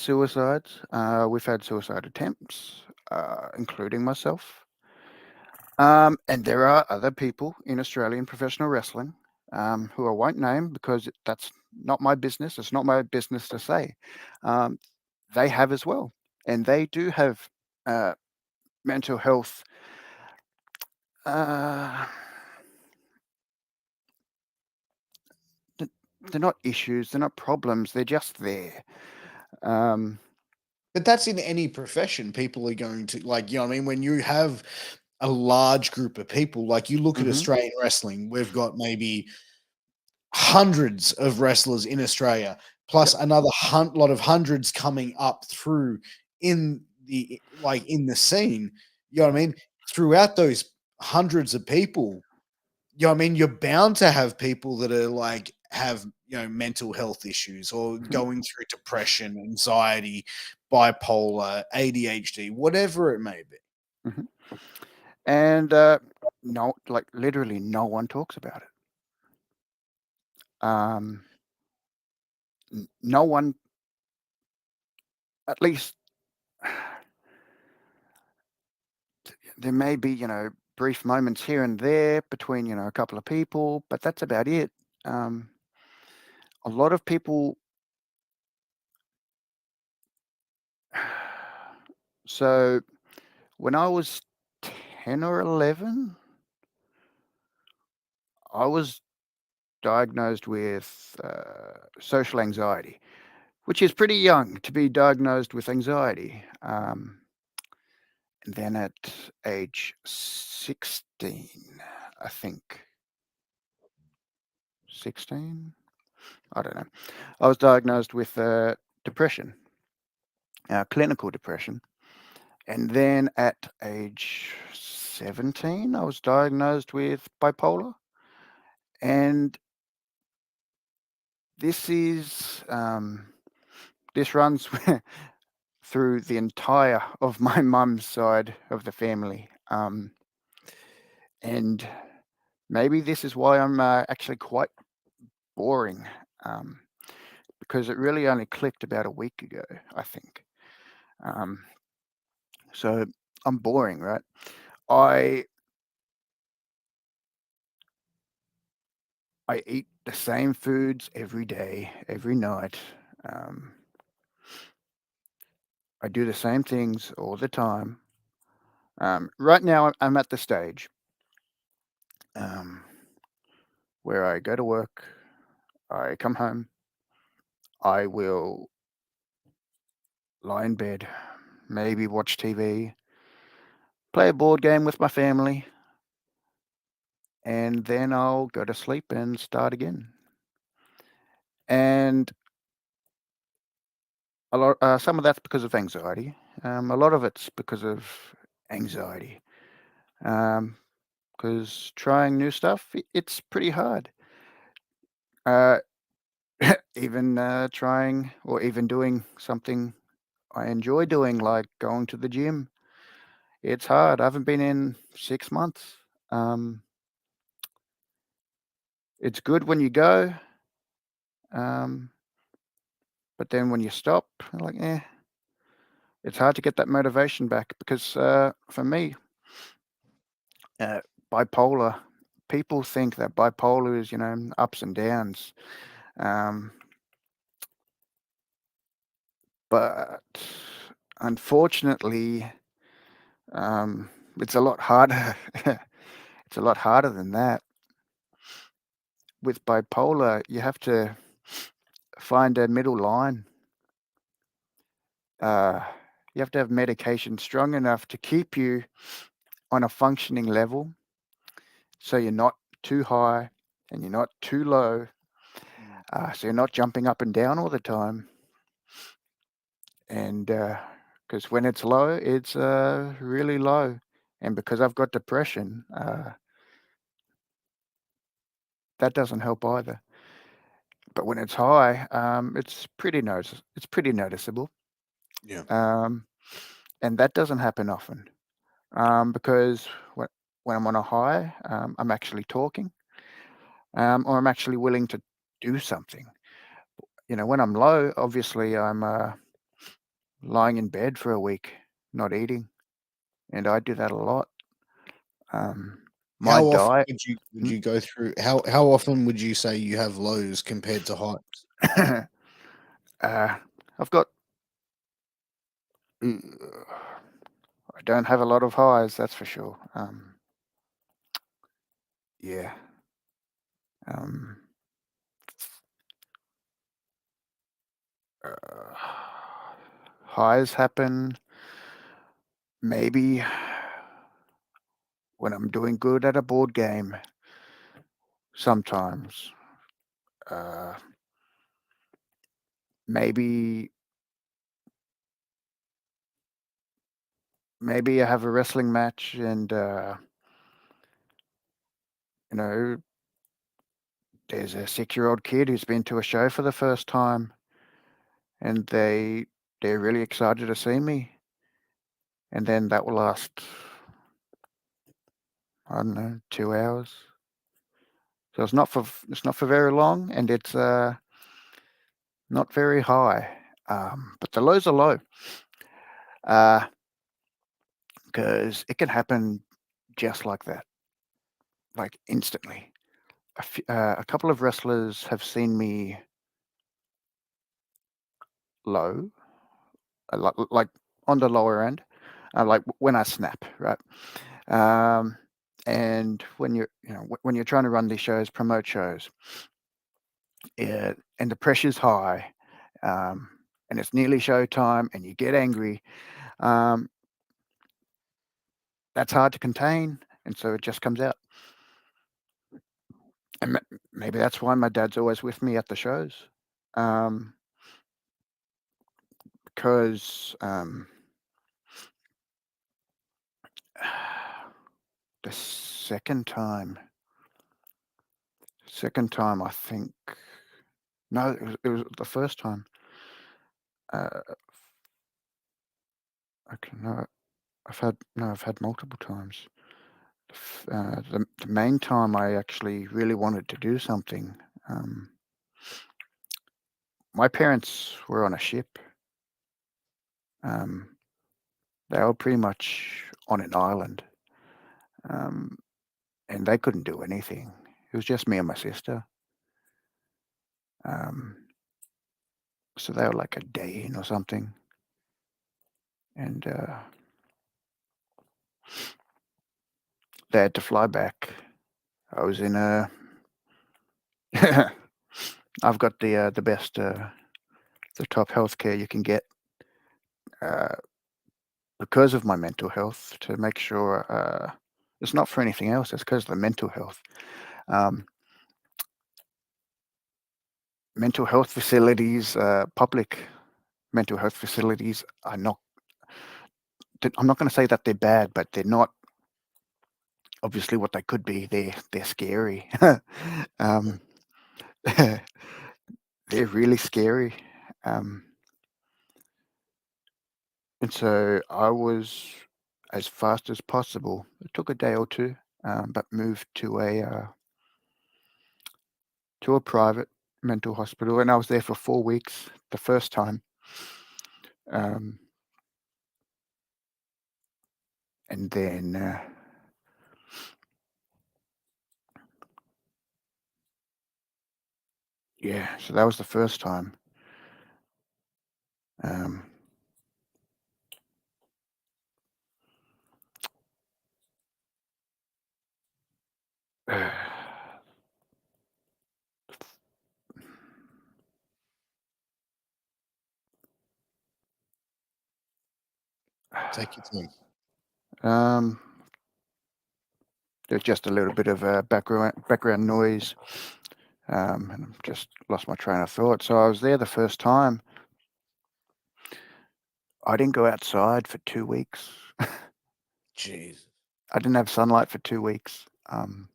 B: suicides. We've had suicide attempts, including myself. And there are other people in Australian professional wrestling, who I won't name because that's not my business. It's not my business to say. Um, they have as well, and they do have uh, mental health. Uh, th- they're not issues. They're not problems. They're just there. Um,
A: But that's in any profession. People are going to, like, you know what I mean? When you have a large group of people, like you look at
B: hmm.
A: Australian wrestling, we've got maybe hundreds of wrestlers in Australia, plus
B: Yep.
A: another lot of hundreds coming up through in the scene. You know what I mean? Throughout those hundreds of people, you know what I mean? You're bound to have people that are like have mental health issues or
B: Hmm.
A: going through depression, anxiety, bipolar, ADHD, whatever it may be.
B: Hmm. And no, like literally, no one talks about it. Um, no one, at least there may be, brief moments here and there between, a couple of people, but that's about it. Um, a lot of people. So when I was 10 or 11, I was diagnosed with social anxiety, which is pretty young to be diagnosed with anxiety. And then at age 16, I think, 16, I don't know, I was diagnosed with depression, clinical depression. And then at age 17, I was diagnosed with bipolar, and this is this runs through the entire of my mum's side of the family, and maybe this is why I'm actually quite boring, um, because it really only clicked about a week ago, I think. Um, so I'm boring, right? I I eat the same foods every day, every night. Um, I do the same things all the time. Right now, I'm at the stage um, where I go to work, I come home, I will lie in bed, maybe watch TV, play a board game with my family, and then I'll go to sleep and start again. And some of that's because of anxiety. A lot of it's because of anxiety. Because trying new stuff, it's pretty hard. Uh, even trying or even doing something I enjoy doing, like going to the gym, it's hard. I haven't been in 6 months. Um, it's good when you go, um, but then when you stop, like, it's hard to get that motivation back because for me, uh, bipolar, people think that bipolar is, ups and downs. Um, but unfortunately, um, it's a lot harder. It's a lot harder than that. With bipolar, you have to find a middle line. Uh, you have to have medication strong enough to keep you on a functioning level so you're not too high and you're not too low. So you're not jumping up and down all the time. And because when it's low, it's really low. And because I've got depression, that doesn't help either. But when it's high, it's pretty noticeable.
A: Yeah.
B: Um, and that doesn't happen often because when I'm on a high, I'm actually talking, or I'm actually willing to do something. When I'm low, obviously I'm lying in bed for a week, not eating, and I do that a lot. Um, my
A: How often
B: diet.
A: would you go through how often would you say you have lows compared to highs?
B: uh, I've got. I don't have a lot of highs, that's for sure. Yeah. Um, uh, Highs happen maybe when I'm doing good at a board game. Sometimes, uh, maybe maybe I have a wrestling match and you know there's a 6-year-old kid who's been to a show for the first time, and they're really excited to see me, and then that will last, I don't know, 2 hours. So it's not for very long, and it's not very high. But the lows are low because it can happen just like that, like instantly. A couple of wrestlers have seen me low, like on the lower end, like when I snap, right? Um, and when when you're trying to run these shows, promote shows, and the pressure's high, um, and it's nearly showtime, and you get angry. Um, that's hard to contain, and so it just comes out. And maybe that's why my dad's always with me at the shows, um, because The second time, I think. No, it was the first time. Uh, okay, no, I've had multiple times. The main time I actually really wanted to do something. Um, my parents were on a ship. Um, they were pretty much on an island, um, and they couldn't do anything. It was just me and my sister. Um, so they were like a day in or something, and they had to fly back. I was in a. I've got the best, the top healthcare you can get, uh, because of my mental health. To make sure, it's not for anything else. It's because of the mental health. Um, mental health facilities, public mental health facilities are not. I'm not going to say that they're bad, but they're not obviously what they could be. They're scary. um, they're really scary. Um, and so I was, as fast as possible. It took a day or two, but moved to a private mental hospital, and I was there for 4 weeks the first time. Um, and then, yeah, so that was the first time. Um,
A: Take your time.
B: um, there's just a little bit of background noise, and I've just lost my train of thought. So I was there the first time. I didn't go outside for 2 weeks.
A: Jeez.
B: I didn't have sunlight for 2 weeks. And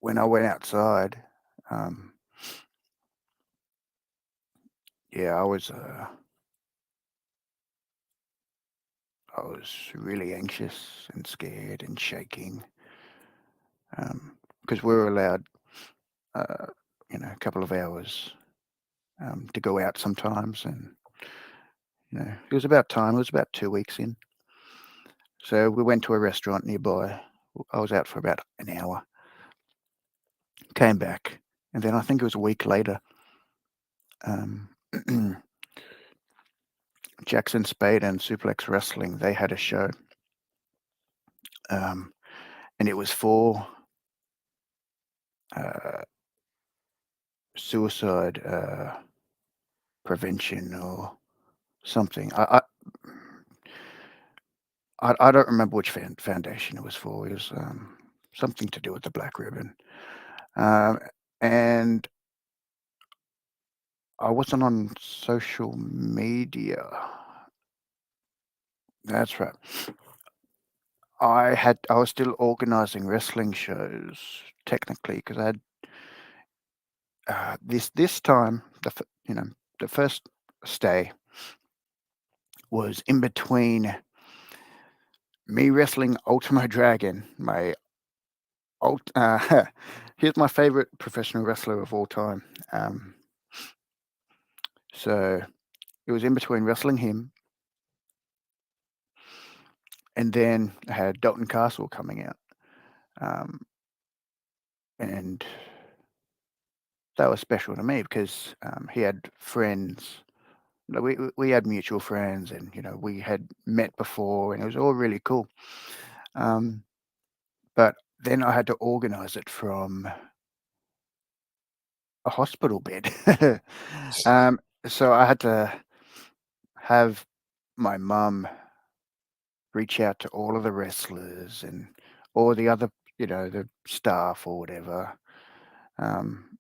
B: when I went outside, um, yeah, I was really anxious and scared and shaking, because we were allowed, uh, a couple of hours, to go out sometimes, and it was about time. It was about 2 weeks in, so we went to a restaurant nearby. I was out for about an hour, came back, and then I think it was a week later. Um, Jackson Spade and Suplex Wrestling, they had a show, um, and it was for uh, suicide prevention or something. I don't remember which foundation it was for. It was, something to do with the Black Ribbon, um, and I wasn't on social media. That's right. I was still organizing wrestling shows technically, because I had, this time, the first stay was in between me wrestling Ultimo Dragon. Here's my favorite professional wrestler of all time. So it was in between wrestling him, and then I had Dalton Castle coming out, um, and that was special to me because, he had friends. We had mutual friends, and we had met before, and it was all really cool. Um, but then I had to organize it from a hospital bed. um, so I had to have my mum reach out to all of the wrestlers and all the other, the staff or whatever, um,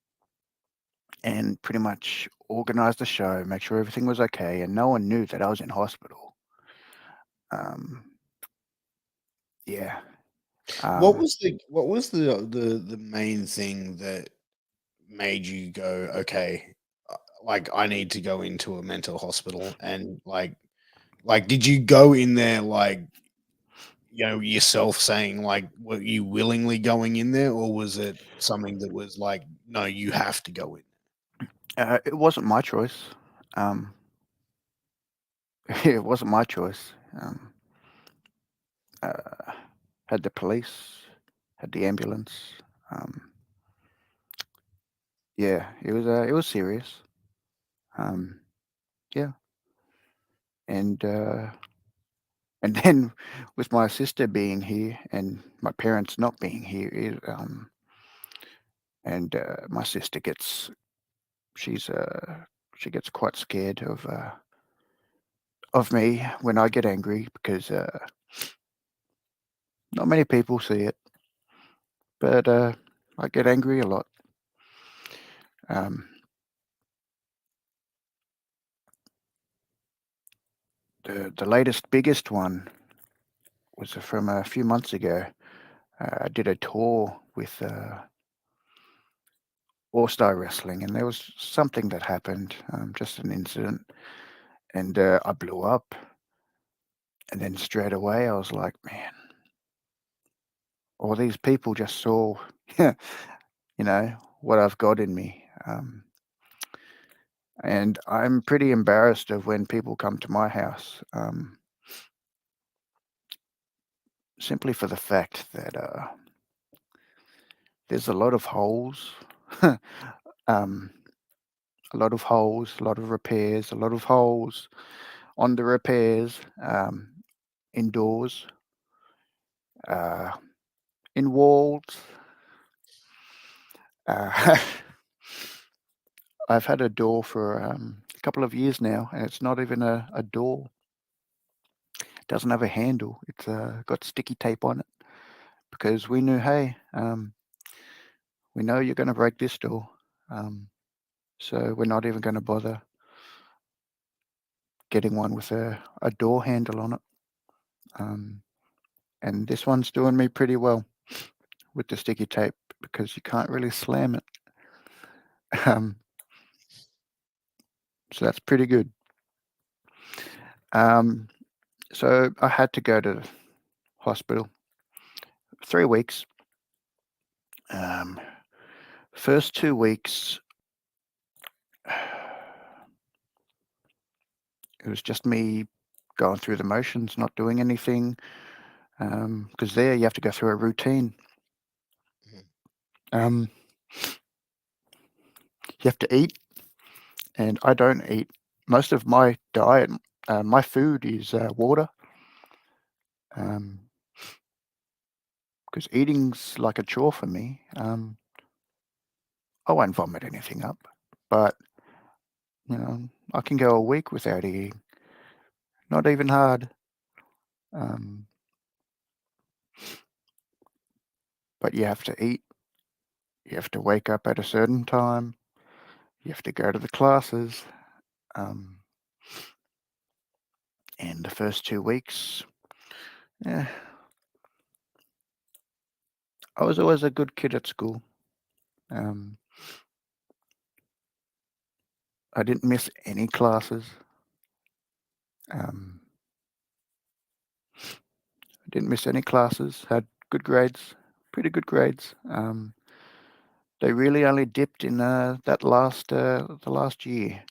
B: and pretty much organize the show, make sure everything was okay, and no one knew that I was in hospital. Um, yeah.
A: What
B: Um,
A: was the main thing that made you go, okay, like I need to go into a mental hospital, and like did you go in there like, yourself saying, like, were you willingly going in there, or was it something that was like, no, you have to go in?
B: it wasn't my choice. Um, it wasn't my choice. Uh, had the police, had the ambulance. Um, yeah, it was serious. Um, yeah, and and then with my sister being here and my parents not being here, and my sister gets she's she gets quite scared of me when I get angry because not many people see it, but I get angry a lot. Um, the latest biggest one was from a few months ago. I did a tour with All Star Wrestling, and there was something that happened, just an incident, and I blew up. And then straight away, I was like, man, all these people just saw, what I've got in me. And I'm pretty embarrassed of when people come to my house, simply for the fact that there's a lot of holes, um, a lot of repairs, a lot of holes on the repairs, indoors, uh, in walls. Uh, I've had a door for a couple of years now, and it's not even a door. It doesn't have a handle. It's got sticky tape on it because we knew, hey, we know you're going to break this door, so we're not even going to bother getting one with a door handle on it. Um, and this one's doing me pretty well with the sticky tape because you can't really slam it. Um, so that's pretty good. Um, so I had to go to the hospital 3 weeks. Um, first 2 weeks, it was just me going through the motions, not doing anything. Because there you have to go through a routine.
A: Mhm.
B: Um, you have to eat, and I don't eat. Most of my diet, my food is water. Because eating's like a chore for me. I won't vomit anything up, but I can go a week without eating. Not even hard. Um, but you have to eat. You have to wake up at a certain time. You have to go to the classes. Um, and the first 2 weeks, yeah, I was always a good kid at school. Um, I didn't miss any classes. Um, I didn't miss any classes. Had good grades, pretty good grades. They really only dipped in the last year,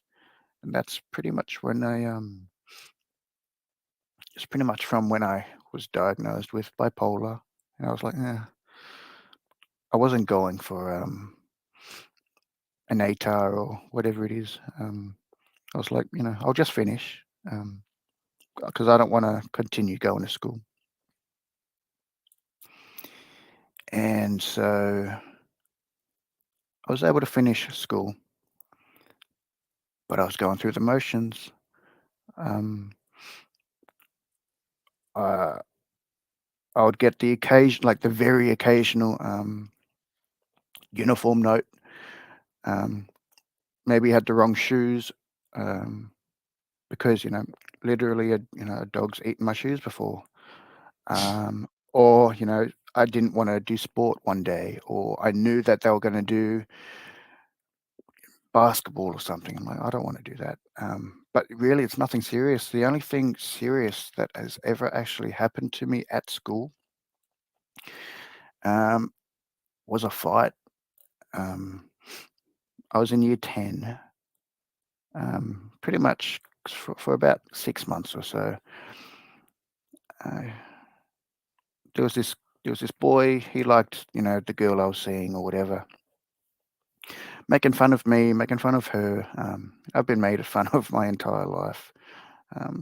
B: and that's pretty much when it's pretty much from when I was diagnosed with bipolar, and I was like, I wasn't going for an ATAR or whatever it is. I was like, I'll just finish because I don't want to continue going to school. And so I was able to finish school, but I was going through the motions. Um, uh, I would get the occasion, like the very occasional uniform note. Um, maybe had the wrong shoes. Um, because literally a dog's eaten my shoes before, or I didn't want to do sport one day, or I knew that they were going to do basketball or something. I'm like, I don't want to do that. But really, it's nothing serious. The only thing serious that has ever actually happened to me at school um, was a fight. Um, I was in year 10, pretty much for about 6 months or so. Uh, there was this there was this boy. He liked the girl I was seeing or whatever, making fun of me, making fun of her. I've been made fun of my entire life,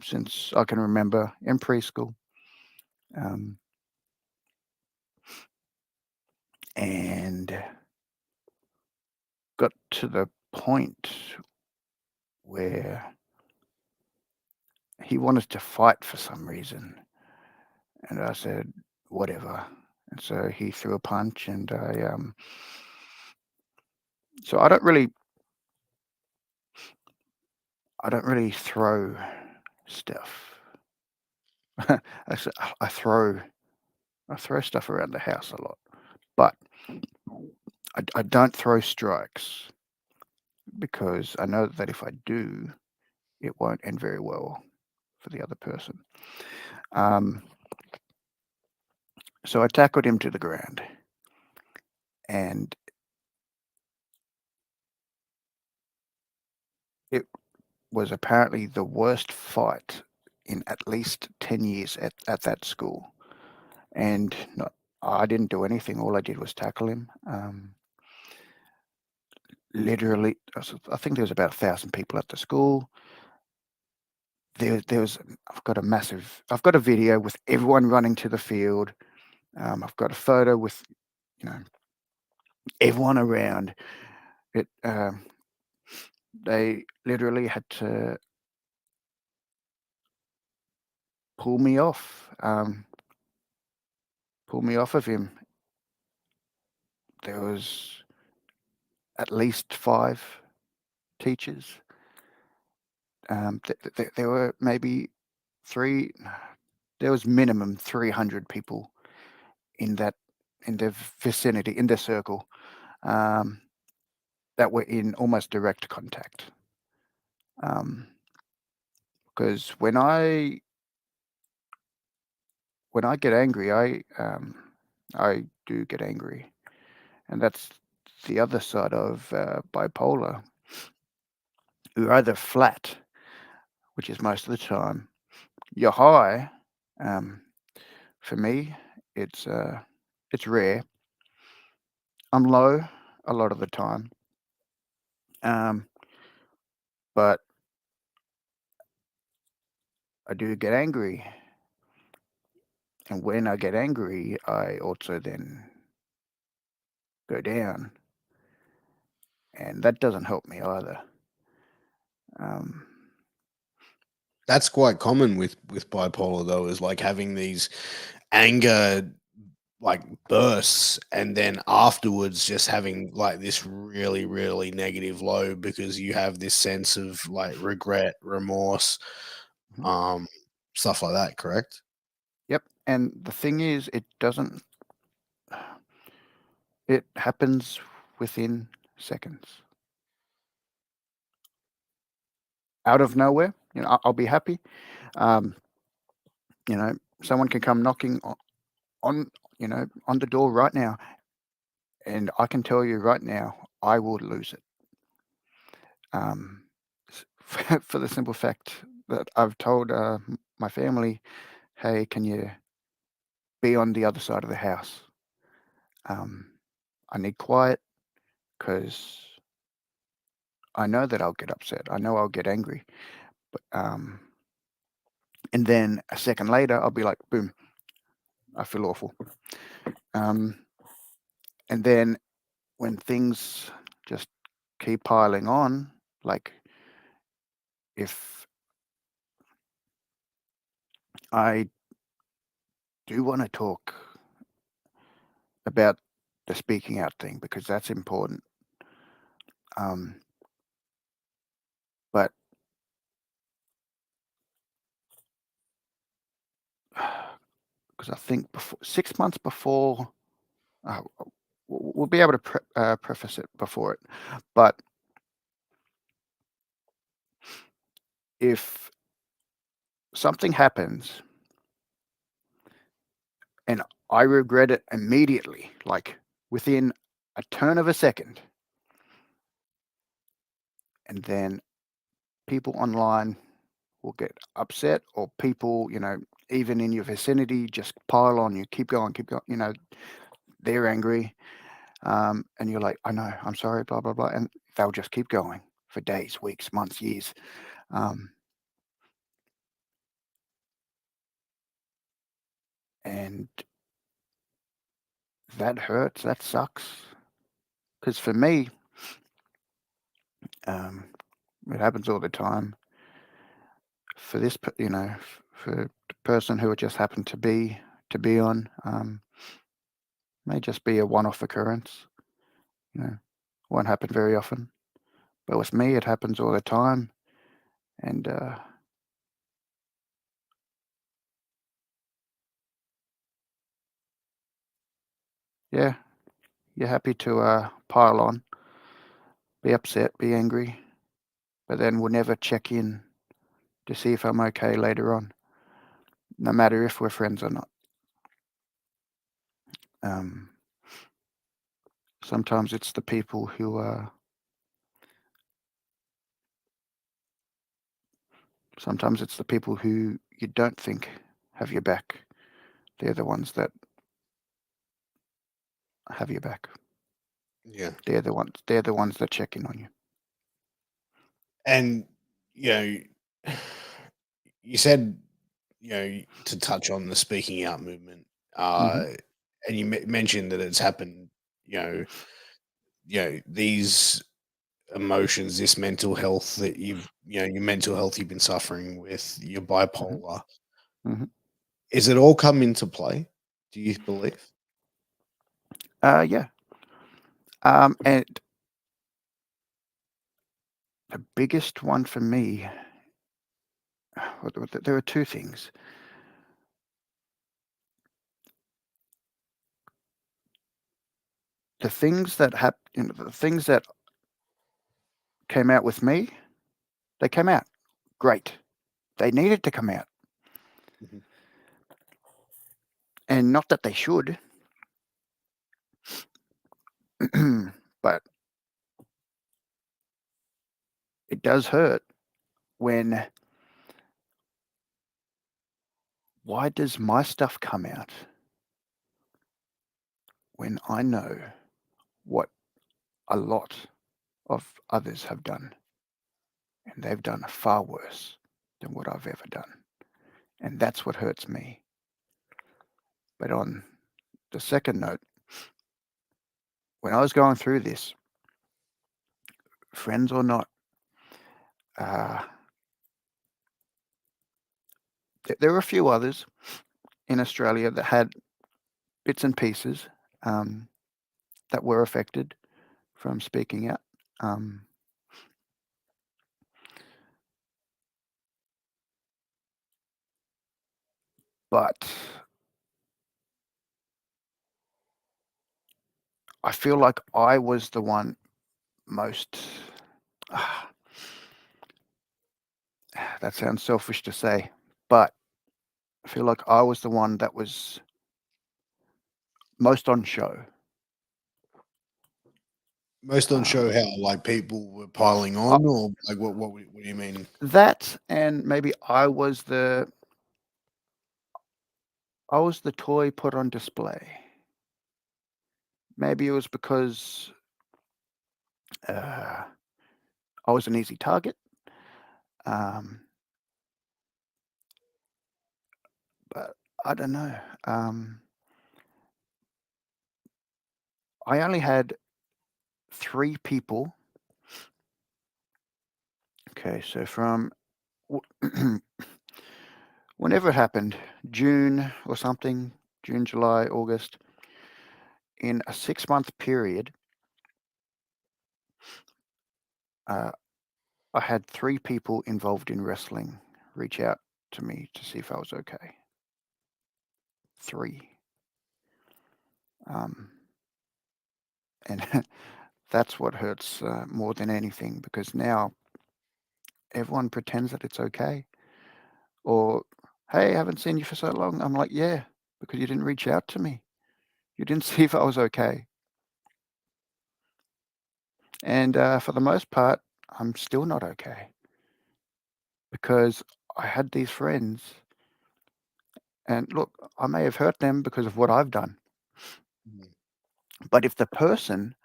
B: since I can remember in preschool. Um, and got to the point where he wanted to fight for some reason, and I said, "Whatever." And so he threw a punch, and so I don't really throw stuff. Actually, I throw stuff around the house a lot, but I don't throw strikes because I know that if I do, it won't end very well for the other person. Um, so I tackled him to the ground, and it was apparently the worst fight in at least 10 years at that school. And not, I didn't do anything. All I did was tackle him. Literally, I think there was about 1,000 people at the school. There was, I've got a video with everyone running to the field. I've got a photo with, you know, everyone around. It, they literally had to pull me off, pull me off of him. There was at least 5 teachers. There were maybe 3. There was minimum 300 people in that in the vicinity, in the circle, um, that were in almost direct contact. Because when I get angry, I do get angry, and that's the other side of bipolar. You're either flat, which is most of the time. You're high. Um, for me, it's rare. I'm low a lot of the time, um, but I do get angry, and when I get angry, I also then go down, and that doesn't help me either. Um,
A: That's quite common with bipolar though, is like having these anger like bursts and then afterwards just having like this really really negative low because you have this sense of like regret, remorse,
B: mhm.
A: um stuff like that, correct?
B: Yep, and the thing is, it happens within seconds, out of nowhere. I'll be happy. Um, you know, someone can come knocking on, on the door right now, and I can tell you right now, I will lose it. Um, for the simple fact that I've told my family, "Hey, can you be on the other side of the house? Um, I need quiet because I know that I'll get upset. I know I'll get angry, but and then a second later, I'll be like, boom, I feel awful. Um, and then when things just keep piling on, like if I do want to talk about the speaking out thing because that's important. Um, but because I think before 6 months before, uh, we'll be able to preface it before it, but if something happens and I regret it immediately, like within a turn of a second, and then people online will get upset, or people, even in your vicinity, just pile on you, keep going, they're angry, and you're like, I know, I'm sorry, blah blah blah, and they'll just keep going for days, weeks, months, years. And that hurts, that sucks, because for me, it happens all the time. For this, for the person who it just happened to be on, may just be a one-off occurrence. Won't happen very often. But with me, it happens all the time, and yeah, you're happy to pile on, be upset, be angry, but then we'll never check in to see if I'm okay later on, no matter if we're friends or not. Um, sometimes it's the people who sometimes it's the people who you don't think have your back. They're the ones that have your back.
A: Yeah.
B: They're the ones. They're the ones that check in on you.
A: And you know, you said, to touch on the speaking out movement,
B: Hmm.
A: and you mentioned that it's happened. These emotions, this mental health that your mental health you've been suffering with, your
B: Hmm.
A: bipolar.
B: Hmm.
A: Is it all come into play? Do you believe?
B: Yeah. And the biggest one for me, well, there are two things. The things that came out with me, they came out great. They needed to come out,
A: Mhm.
B: and not that they should, but it does hurt when. Why does my stuff come out when I know what a lot of others have done, and they've done far worse than what I've ever done, and that's what hurts me. But on the second note, when I was going through this, friends or not, uh, there were a few others in Australia that had bits and pieces, um, that were affected from speaking out. Um, but I feel like I was the one most. ah, that sounds selfish to say, but I feel like I was the one that was most on show.
A: Most on show,
B: Um,
A: how like people were piling
B: I,
A: on, or like what do you mean?
B: that and maybe I was the toy put on display. Maybe it was because uh, I was an easy target. Um, but I don't know. I only had three people. Okay, so from whenever it happened, June or something, June, July, August, in a 6 month period, uh, I had three people involved in wrestling reach out to me to see if I was okay. 3. Um, and that's what hurts more than anything, because now everyone pretends that it's okay. Or, hey, I haven't seen you for so long. I'm like, yeah, because you didn't reach out to me. You didn't see if I was okay. And for the most part, I'm still not okay, because I had these friends. And look, I may have hurt them because of what I've done.
A: Mm.
B: But if the person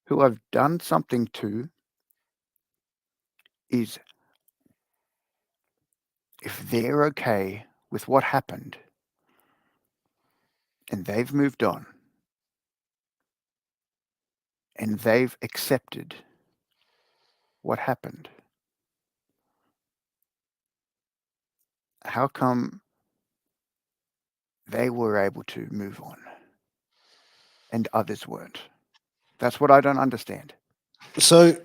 B: who I've done something to is, if they're okay with what happened and they've moved on and they've accepted what happened, how come they were able to move on and others weren't? That's what I don't understand.
A: So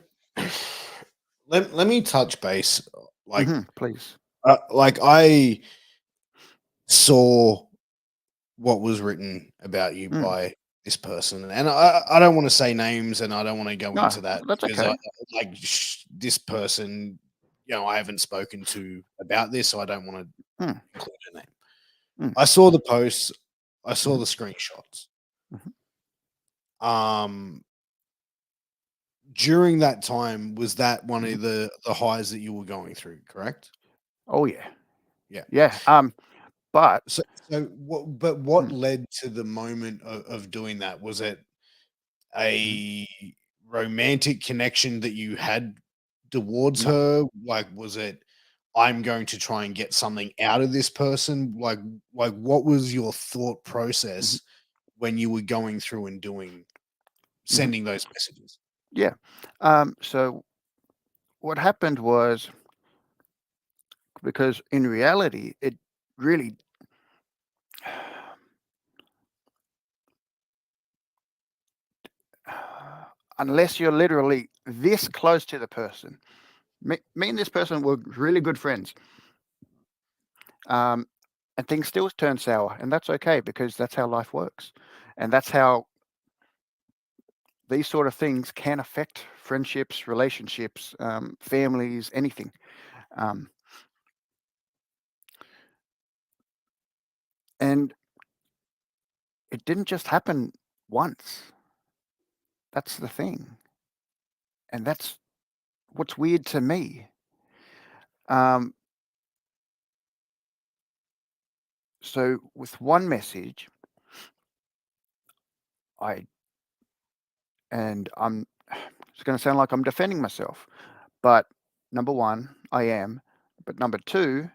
A: let me touch base. Like
B: Please.
A: I saw what was written about you
B: Mm.
A: by this person, and I don't want to say names, and I don't want to go
B: No,
A: into that
B: that's
A: because I
B: okay.
A: like this person. I haven't spoken to about this, so I don't want to
B: Mm.
A: include her name.
B: Mm.
A: I saw the posts. I saw
B: Mhm.
A: the screenshots.
B: Mhm.
A: Um, during that time, was that one
B: Mhm.
A: of the highs that you were going through? Correct.
B: Oh yeah,
A: Yeah.
B: yeah. But
A: So what? But what
B: mm,
A: led to the moment of doing that? Was it
B: mhm.
A: a romantic connection that you had towards
B: No.
A: her? Like, was it, I'm going to try and get something out of this person? Like what was your thought
B: Mhm.
A: process when you were going through and doing
B: Mhm.
A: sending those messages?
B: Yeah. So what happened was, because in reality, it really, unless you're literally this close to the person, me and this person were really good friends, um, and things still turn sour, and that's okay, because that's how life works, and that's how these sort of things can affect friendships, relationships, families, anything. Um, and it didn't just happen once. That's the thing, and that's what's weird to me. Um, so with one message, I and I'm it's going to sound like I'm defending myself, but number one, I am, but number two,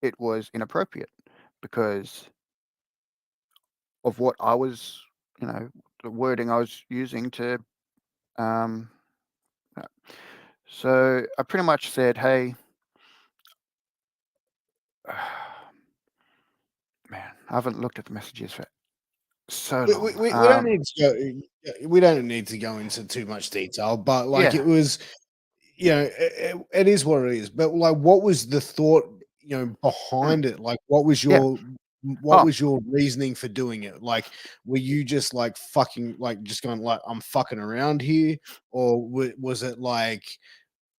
B: it was inappropriate because of what I was, the wording I was using to. Um, uh, so I pretty much said, "Hey, man, I haven't looked at the messages for so long."
A: We don't need to we don't need to go into too much detail, but like
B: Yeah.
A: it was, it is what it is. But like, what was the thought,
B: Mm,
A: behind it? Like, what was
B: yeah. Oh.
A: your reasoning for doing it? Like, were you just like fucking like just going like I'm fucking around here, or was it like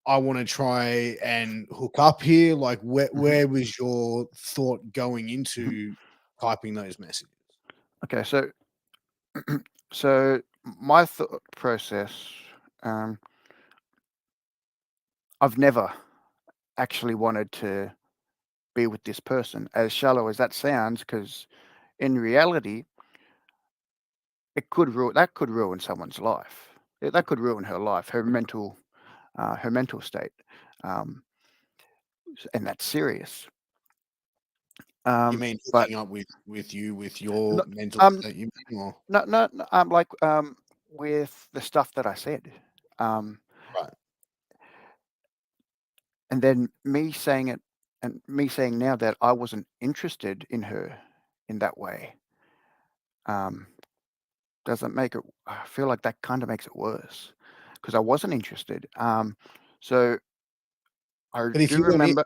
A: I want to try and hook up here? Like,
B: Mhm.
A: where was your thought going
B: Mhm.
A: into typing those messages?
B: Okay, so my thought process, um, I've never actually wanted to be with this person, as shallow as that sounds, because in reality, that could ruin someone's life. That could ruin her life, her mental state, um, and that's serious.
A: You mean
B: But
A: hooking up with you with your
B: no,
A: mental
B: um,
A: state, you mean, or
B: no, like with the stuff that I said, um,
A: right?
B: and then me saying it, and me saying now that I wasn't interested in her in that way, um, doesn't make it. I feel like that kind of makes it worse, because I wasn't interested. So I
A: But if
B: do
A: you weren't I
B: remember.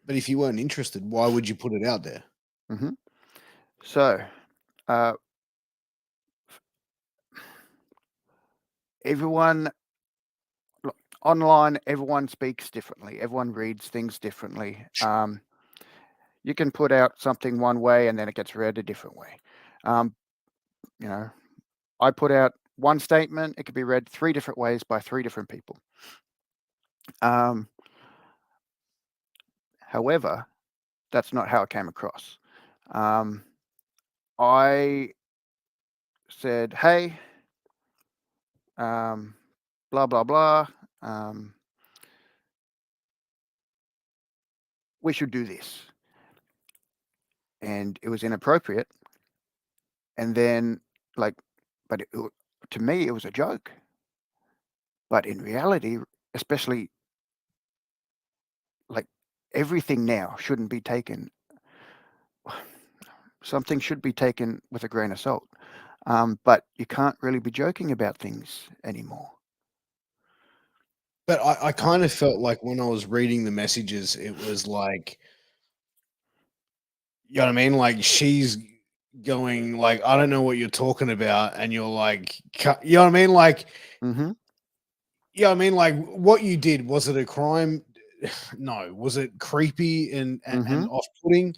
A: but if you weren't interested, why would you put it out there?
B: Mhm. So, uh, everyone online, everyone speaks differently. Everyone reads things differently. You can put out something one way and then it gets read a different way. Um, you know, I put out one statement, it could be read three different ways by three different people. Um, However, that's not how it came across. Um, I said, hey, um, blah, blah, blah. Um, we should do this. And it was inappropriate. And then, like, but to me, it was a joke. But in reality, especially like everything now shouldn't be taken, something should be taken with a grain of salt. But you can't really be joking about things anymore.
A: But I
B: Uh,
A: kind of felt like when I was reading the messages, it was like, you know what I mean? Like she's going like, I don't know what you're talking about, and you're like, you know what I mean? Like,
B: mm-hmm,
A: you know what I mean? Like, what you did, was it a crime? No. Was it creepy
B: mm-hmm,
A: and off putting?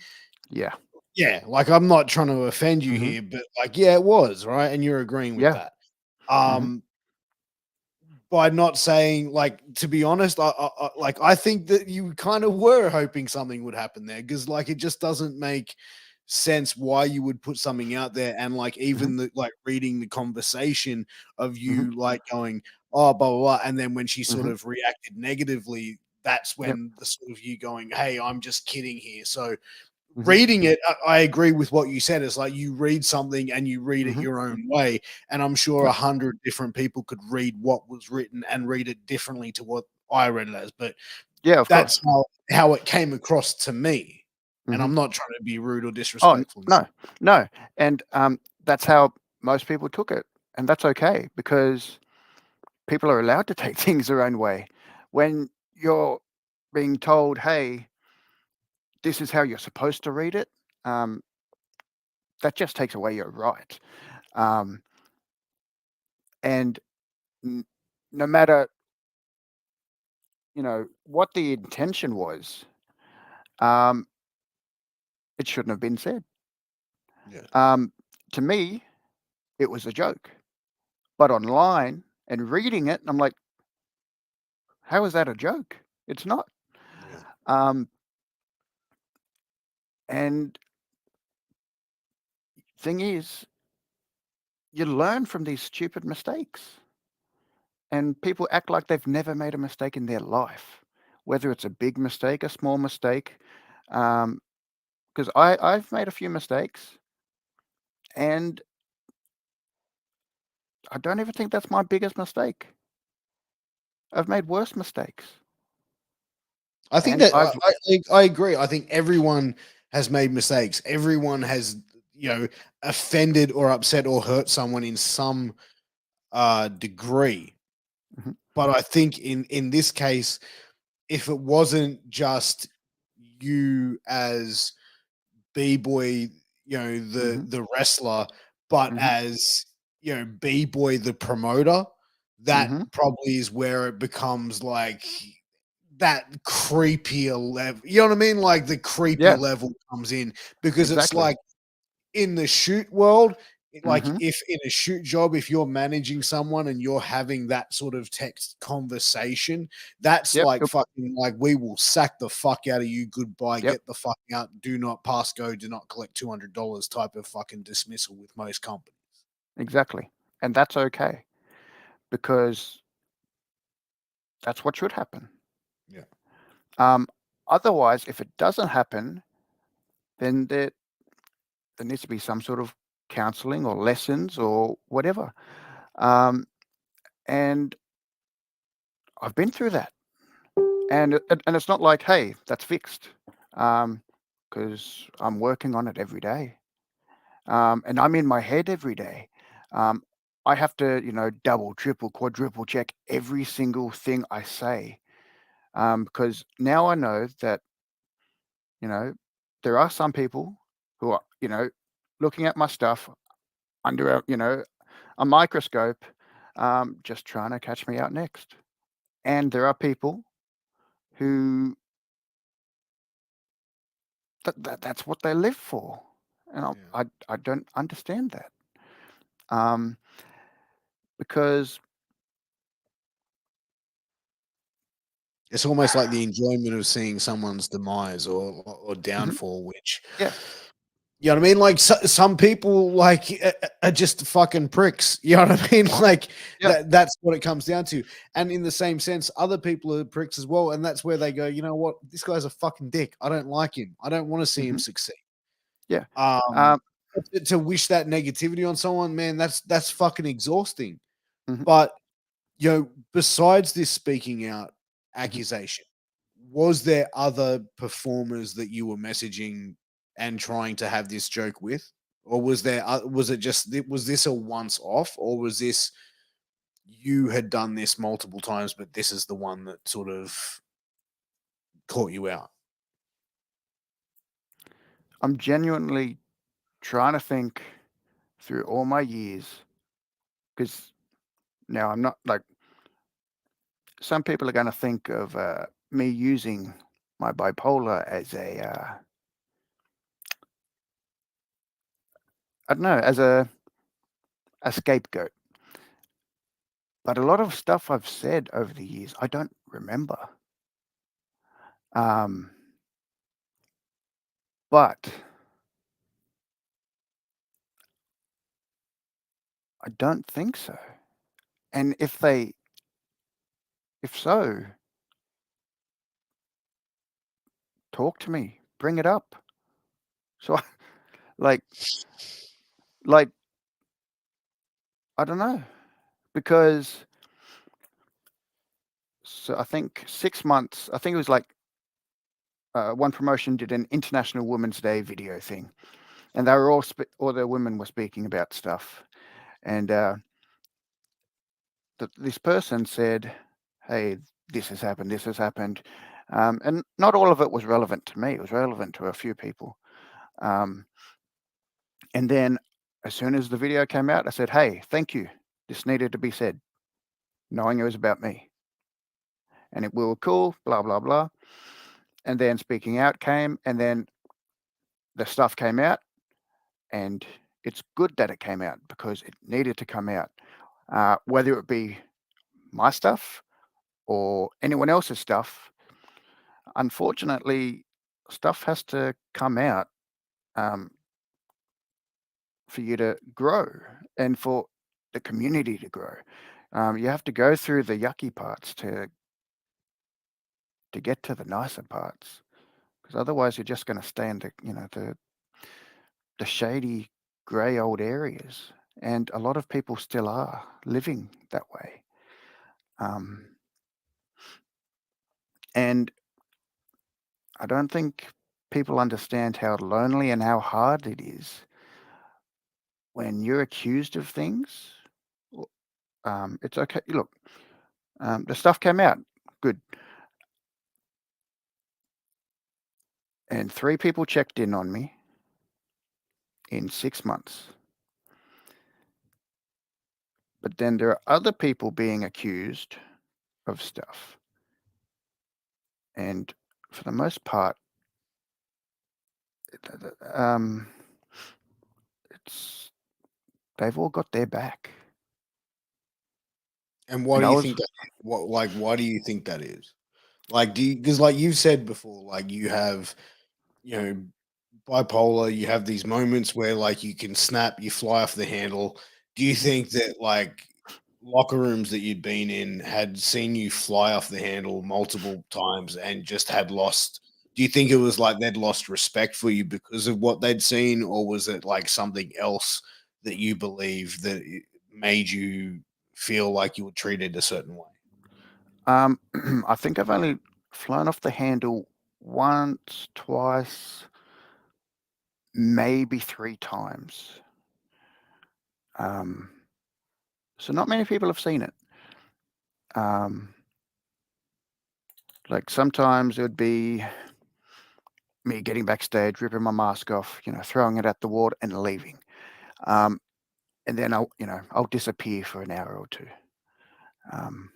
B: yeah,
A: Yeah. Like, I'm not trying to offend you
B: mm-hmm,
A: here, but like, yeah, it was right, and you're agreeing with
B: yeah,
A: that.
B: mm-hmm,
A: Um, by not saying like, to be honest, like I think that you kind of were hoping something would happen there, because like it just doesn't make sense why you would put something out there, and like
B: mm-hmm,
A: even the like reading the conversation of
B: mm-hmm,
A: you like going, oh, blah blah blah, and then when she sort
B: mm-hmm,
A: of reacted negatively, that's
B: yep,
A: when the sort of you going, hey, I'm just kidding here. So
B: mm-hmm,
A: reading it, I agree with what you said. It's like you read something and you read it
B: mm-hmm,
A: your own way, and I'm sure
B: yep,
A: 100 different people could read what was written and read it differently to what I read it as. But
B: yeah, of
A: that's
B: course.
A: how it came across to me, and
B: Mm-hmm.
A: I'm not trying to be rude or
B: Oh
A: disrespectful.
B: no, no, and that's how most people took it, and that's okay because people are allowed to take things their own way. When you're being told, "Hey, this is how you're supposed to read it," um, that just takes away your right. Um, and n- no matter what the intention was, um, it shouldn't have been said.
A: Yeah,
B: Um, to me, it was a joke, but online and reading it, I'm like, how is that a joke? It's not.
A: yeah.
B: Um, and thing is, you learn from these stupid mistakes, and people act like they've never made a mistake in their life, whether it's a big mistake, a small mistake. Because I've made a few mistakes, and I don't even think that's my biggest mistake. I've made worse mistakes,
A: I think
B: and
A: that
B: I've
A: I agree. I think everyone has made mistakes. Everyone has, you know, offended or upset or hurt someone in some degree.
B: Mhm,
A: But I think in this case, if it wasn't just you as B boy, you know,
B: mhm,
A: the wrestler, but
B: mhm,
A: as, you know, B boy the promoter, that
B: mhm.
A: probably is where it becomes like that creepier level. You know what I mean? Like the creepy
B: Yeah,
A: level comes in, because it's
B: exactly.
A: like in the shoot world, like
B: Mhm.
A: if in a shoot job, if you're managing someone and you're having that sort of text conversation, that's
B: Yep,
A: like
B: yep,
A: fucking like, we will sack the fuck out of you. Goodbye.
B: yep,
A: Get the fuck out. Do not pass go. Do not collect $200 type of fucking dismissal with most companies.
B: exactly, and that's okay because that's what should happen.
A: Yeah.
B: Um, Otherwise, if it doesn't happen, then there needs to be some sort of counseling or lessons or whatever. Um, and I've been through that, and it's not like, hey, that's fixed, because I'm working on it every day, and I'm in my head every day. Um, I have to, double, triple, quadruple check every single thing I say, because now I know that you know there are some people who are, looking at my stuff under a microscope, just trying to catch me out next. And there are people who that's what they live for, and
A: Yeah.
B: I don't understand that, um, because
A: It's almost like the enjoyment of seeing someone's demise or
B: Mhm,
A: downfall, which
B: yeah,
A: you know what I mean. Like some people like are just fucking pricks. You know what I mean? Like
B: yeah,
A: that's what it comes down to. And in the same sense, other people are pricks as well. And that's where they go, you know what? This guy's a fucking dick. I don't like him. I don't want to see him
B: mhm,
A: succeed.
B: yeah,
A: Um,
B: um,
A: to wish that negativity on someone, man, that's fucking exhausting.
B: mhm.
A: But you know, besides this speaking out
B: Mhm.
A: accusation, was there other performers that you were messaging and trying to have this joke with? Or was there was it just was this a once off, or was this you had done this multiple times, but this is the one that sort of caught you out?
B: I'm genuinely trying to think through all my years, because now I'm not like some people are going to think of me using my bipolar as I don't know, as a scapegoat. But a lot of stuff I've said over the years, I don't remember. Um, but I don't think so. And if so, talk to me, bring it up. So, like, like I don't know, because so I think 6 months. I think it was like one promotion did an International Women's Day video thing, and they were all the women were speaking about stuff, and this person said, "Hey, this has happened," and not all of it was relevant to me. It was relevant to a few people. Um, and then, as soon as the video came out, I said, "Hey, thank you. This needed to be said," knowing it was about me, and we were cool. Blah blah blah. And then speaking out came, and then the stuff came out, and it's good that it came out because it needed to come out, whether it be my stuff or anyone else's stuff. Unfortunately, stuff has to come out, um, for you to grow and for the community to grow. You have to go through the yucky parts to get to the nicer parts, because otherwise you're just going to stay in the shady, grey old areas. And a lot of people still are living that way. Um, and I don't think people understand how lonely and how hard it is when you're accused of things. It's okay. Look, the stuff came out good, and three people checked in on me in 6 months. But then there are other people being accused of stuff, and for the most part, um, it's they've all got their back.
A: And why
B: And
A: do
B: I
A: you
B: was
A: think that? What like why do you think that is? Like, do you because like you've said before, like you have you know bipolar, you have these moments where like you can snap, you fly off the handle. Do you
B: Mhm.
A: think that like locker rooms that you'd been in had seen you fly off the handle multiple times and just had lost? Do you think it was like they'd lost respect for you because of what they'd seen, or was it like something else that you believe that it made you feel like you were treated a certain way?
B: um, I think I've only flown off the handle once, twice, maybe three times. Um, so not many people have seen it. Um, like sometimes it would be me getting backstage, ripping my mask off, throwing it at the wall and leaving. Um, and then I'll disappear for an hour or two, um,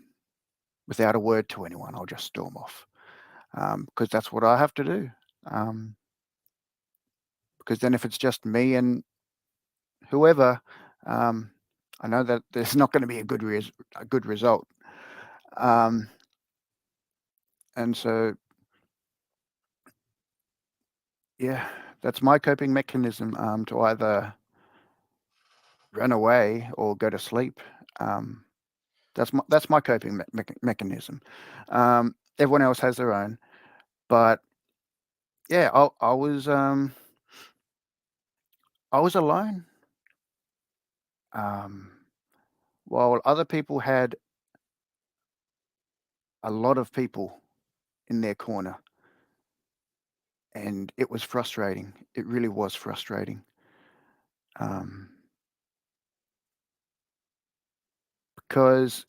B: without a word to anyone. I'll just storm off, because that's what I have to do. Um, because then if it's just me and whoever, um, I know that there's not going to be a good result. Um, and so, yeah, that's my coping mechanism, to either run away or go to sleep. Um, that's my coping mechanism. Everyone else has their own, but yeah, I was alone, um, while other people had a lot of people in their corner, and it was frustrating. It really was frustrating, um, because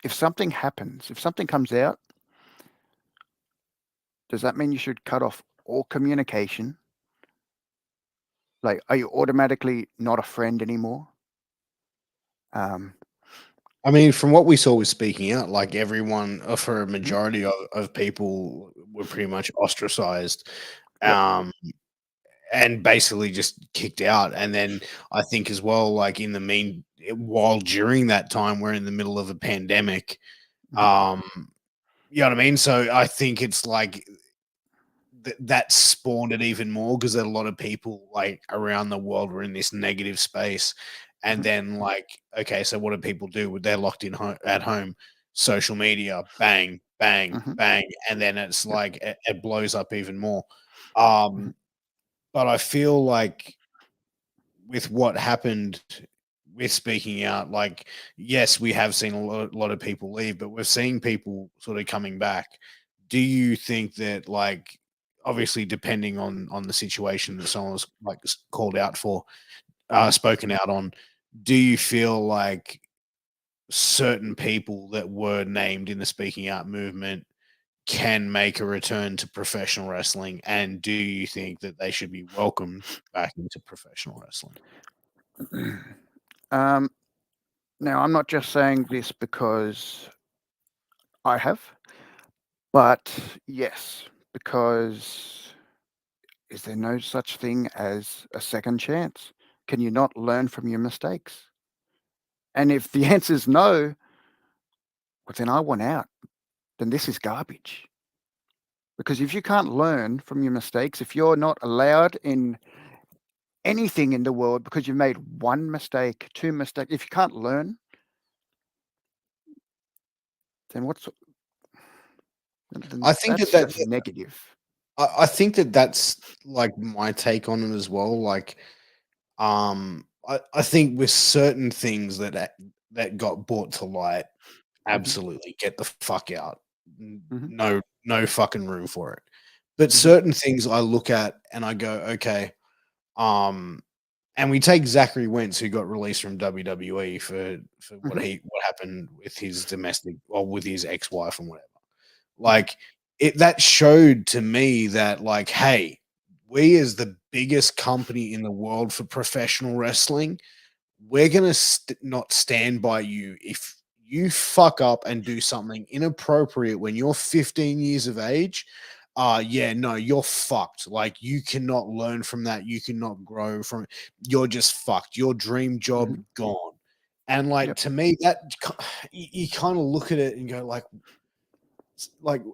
B: if something happens, if something comes out, does that mean you should cut off all communication? Like, are you automatically not a friend anymore? Um,
A: I mean, from what we saw with speaking out, like everyone, for a
B: mhm,
A: majority of people, were pretty much ostracized.
B: yep.
A: Um, and basically just kicked out. And then I think as well, like while during that time, we're in the middle of a pandemic.
B: Mhm,
A: Um, you know what I mean? So I think it's like that spawned it even more because a lot of people like around the world were in this negative space. And
B: mhm,
A: then, like, okay, so what do people do? They're locked in at home, social media, bang, bang,
B: mhm,
A: bang, and then it's
B: yep.
A: like it blows up even more.
B: Mhm,
A: But I feel like with what happened with speaking out, like, yes, we have seen a lot of people leave, but we're seeing people sort of coming back. Do you think that, like, obviously depending on the situation that someone was like called out for,
B: mhm.
A: spoken out on, do you feel like certain people that were named in the speaking out movement can make a return to professional wrestling, and do you think that they should be welcomed back into professional wrestling?
B: Um, Now, I'm not just saying this because I have, but yes, because is there no such thing as a second chance? Can you not learn from your mistakes? And if the answer is no, well, then I want out. Then this is garbage. Because if you can't learn from your mistakes, if you're not allowed in anything in the world because you've made one mistake, two mistakes, if you can't learn, then
A: I
B: then
A: think
B: that's
A: that that
B: just negative.
A: I think that that's like my take on it as well. Like, I think with certain things that got brought to light,
B: Hmm.
A: absolutely get the fuck out.
B: Hmm.
A: No fucking room for it. But
B: Hmm.
A: certain things I look at and I go, okay, um, and we take Zachary Wentz, who got released from WWE for
B: Hmm.
A: what happened with his domestic or with his ex-wife and whatever.
B: Hmm.
A: Like, that showed to me that, like, hey, we as the biggest company in the world for professional wrestling, we're gonna not stand by you if you fuck up and do something inappropriate when you're 15 years of age. Yeah, no, you're fucked. Like, you cannot learn from that. You cannot grow from it. You're just fucked. Your dream job
B: Hmm.
A: gone. And like,
B: Yep.
A: to me, you kind of look at it and go like,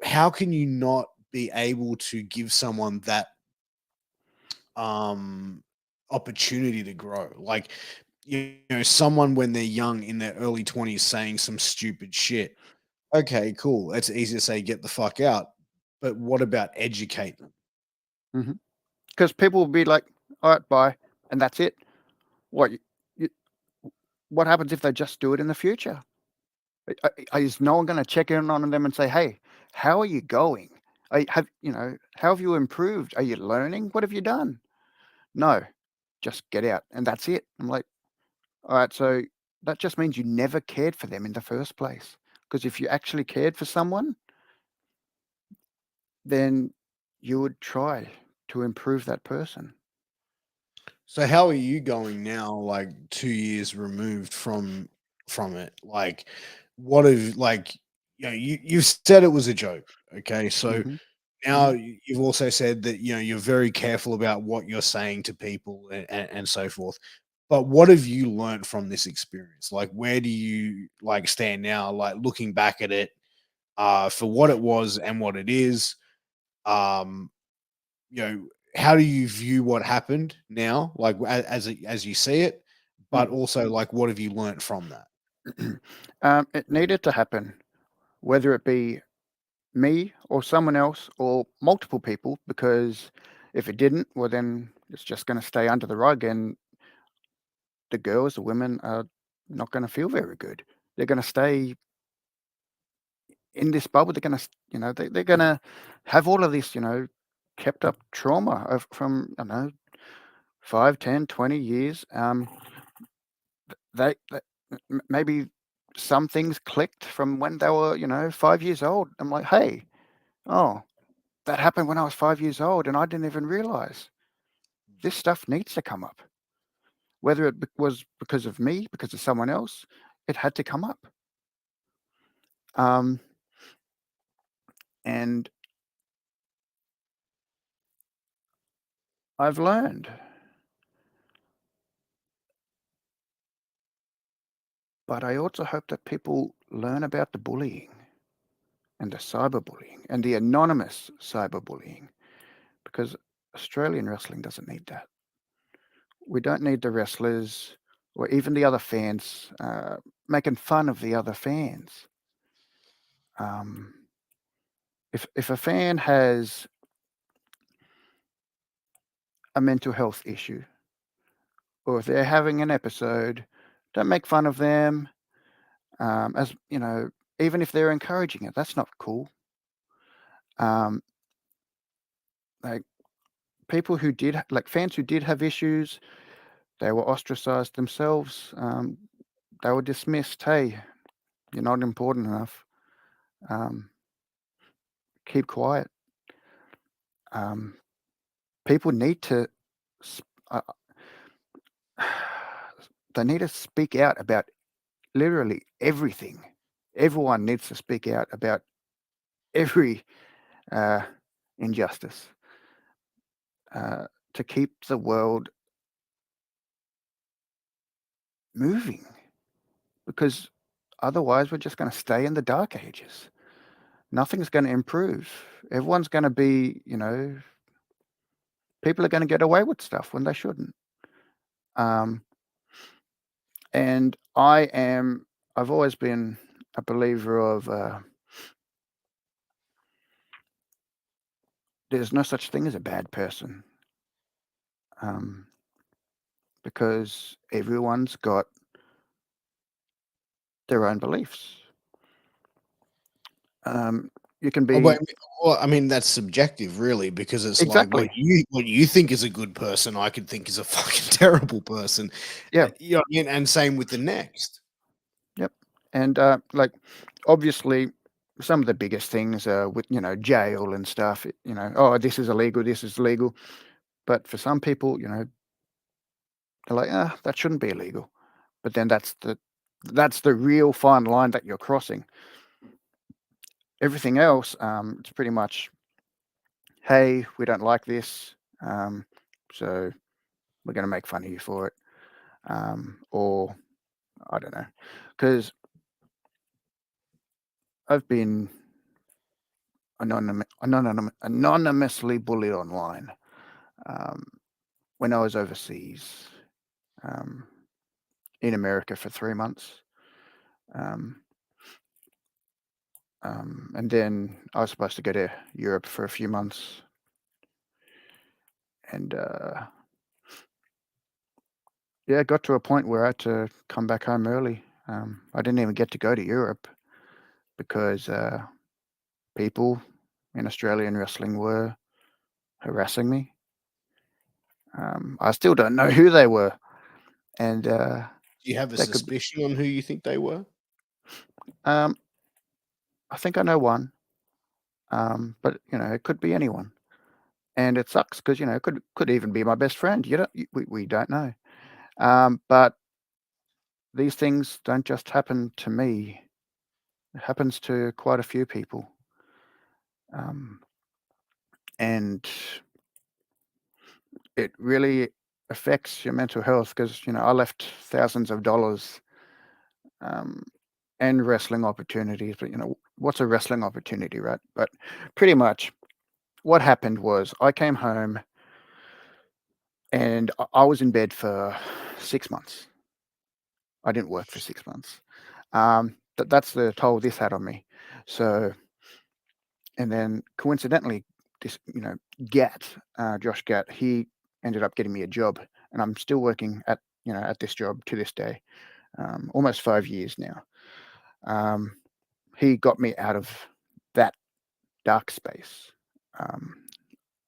A: how can you not be able to give someone that um opportunity to grow? Like, someone when they're young in their early 20s saying some stupid shit. Okay, cool. It's easy to say get the fuck out. But what about educate them?
B: Mhm. 'Cause people will be like, "Alright, bye," and that's it. What you what happens if they just do it in the future? Is no one gonna check in on them and say, "Hey, how are you going? How have you improved? Are you learning? What have you done?" No, just get out, and that's it. I'm like, "Alright, so that just means you never cared for them in the first place. Because if you actually cared for someone, then you would try to improve that person.
A: So how are you going now, like 2 years removed from it? Like, what have like you've said it was a joke, okay? So
B: Hmm.
A: now
B: Hmm.
A: you've also said that you're very careful about what you're saying to people and so forth. But what have you learned from this experience? Like, where do you like stand now? Like looking back at it, for what it was and what it is. Um, how do you view what happened now, like as you see it, but
B: Mm.
A: also like what have you learnt from that?
B: It needed to happen, whether it be me or someone else or multiple people, because if it didn't, well, then it's just going to stay under the rug, and the girls, the women are not going to feel very good. They're going to stay in this bubble. They're going to, they're going to have all of this, kept up trauma from, 5, 10, 20 years. They maybe some things clicked from when they were, 5 years old. I'm like, hey, oh, that happened when I was 5 years old, and I didn't even realize this stuff needs to come up. Whether it was because of me, because of someone else, it had to come up. Um, and I've learned, but I also hope that people learn about the bullying and the cyberbullying and the anonymous cyberbullying, because Australian wrestling doesn't need that. We don't need the wrestlers or even the other fans making fun of the other fans. Um, if a fan has a mental health issue, or if they're having an episode, don't make fun of them. As you know, even if they're encouraging it, that's not cool. Um, like people who did, like fans who did have issues, they were ostracized themselves. They were dismissed. Hey, you're not important enough. Um, keep quiet. Um, people need to. Uh, they need to speak out about literally everything. Everyone needs to speak out about every uh, injustice uh, to keep the world moving, because otherwise we're just going to stay in the dark ages. Nothing's going to improve. Everyone's going to be, people are going to get away with stuff when they shouldn't. Um, and I've always been a believer of there's no such thing as a bad person, um, because everyone's got their own beliefs. You can
A: Oh, but
B: be
A: well, I mean that's subjective, really, because it's like
B: exactly,
A: what you think is a good person, I could think is a fucking terrible person.
B: yeah,
A: You know what I mean? And same with the next.
B: yep. And like, obviously, some of the biggest things with jail and stuff. Oh, this is illegal, this is legal. But for some people, they're like, that shouldn't be illegal. But then that's the real fine line that you're crossing. Everything else, it's pretty much, hey, we don't like this, so we're going to make fun of you for it, or I don't know, because I've been anonymously bullied online um, when I was overseas um, in America for 3 months. Um, and then I was supposed to go to Europe for a few months. And yeah, it got to a point where I had to come back home early. I didn't even get to go to Europe because people in Australian wrestling were harassing me. I still don't know who they were. And
A: Do you have a
B: they could be,
A: suspicion on who you think they were?
B: I think I know one, but it could be anyone. and it sucks because could even be my best friend. We don't know. But these things don't just happen to me. It happens to quite a few people, um, and it really affects your mental health because I left thousands of dollars um, and wrestling opportunities. But what's a wrestling opportunity, right? But pretty much what happened was I came home and I was in bed for 6 months. I didn't work for 6 months. That's the toll this had on me. So, and then coincidentally, this, Josh Gatt, he ended up getting me a job, and I'm still working at this job to this day, almost 5 years now. Um, he got me out of that dark space um,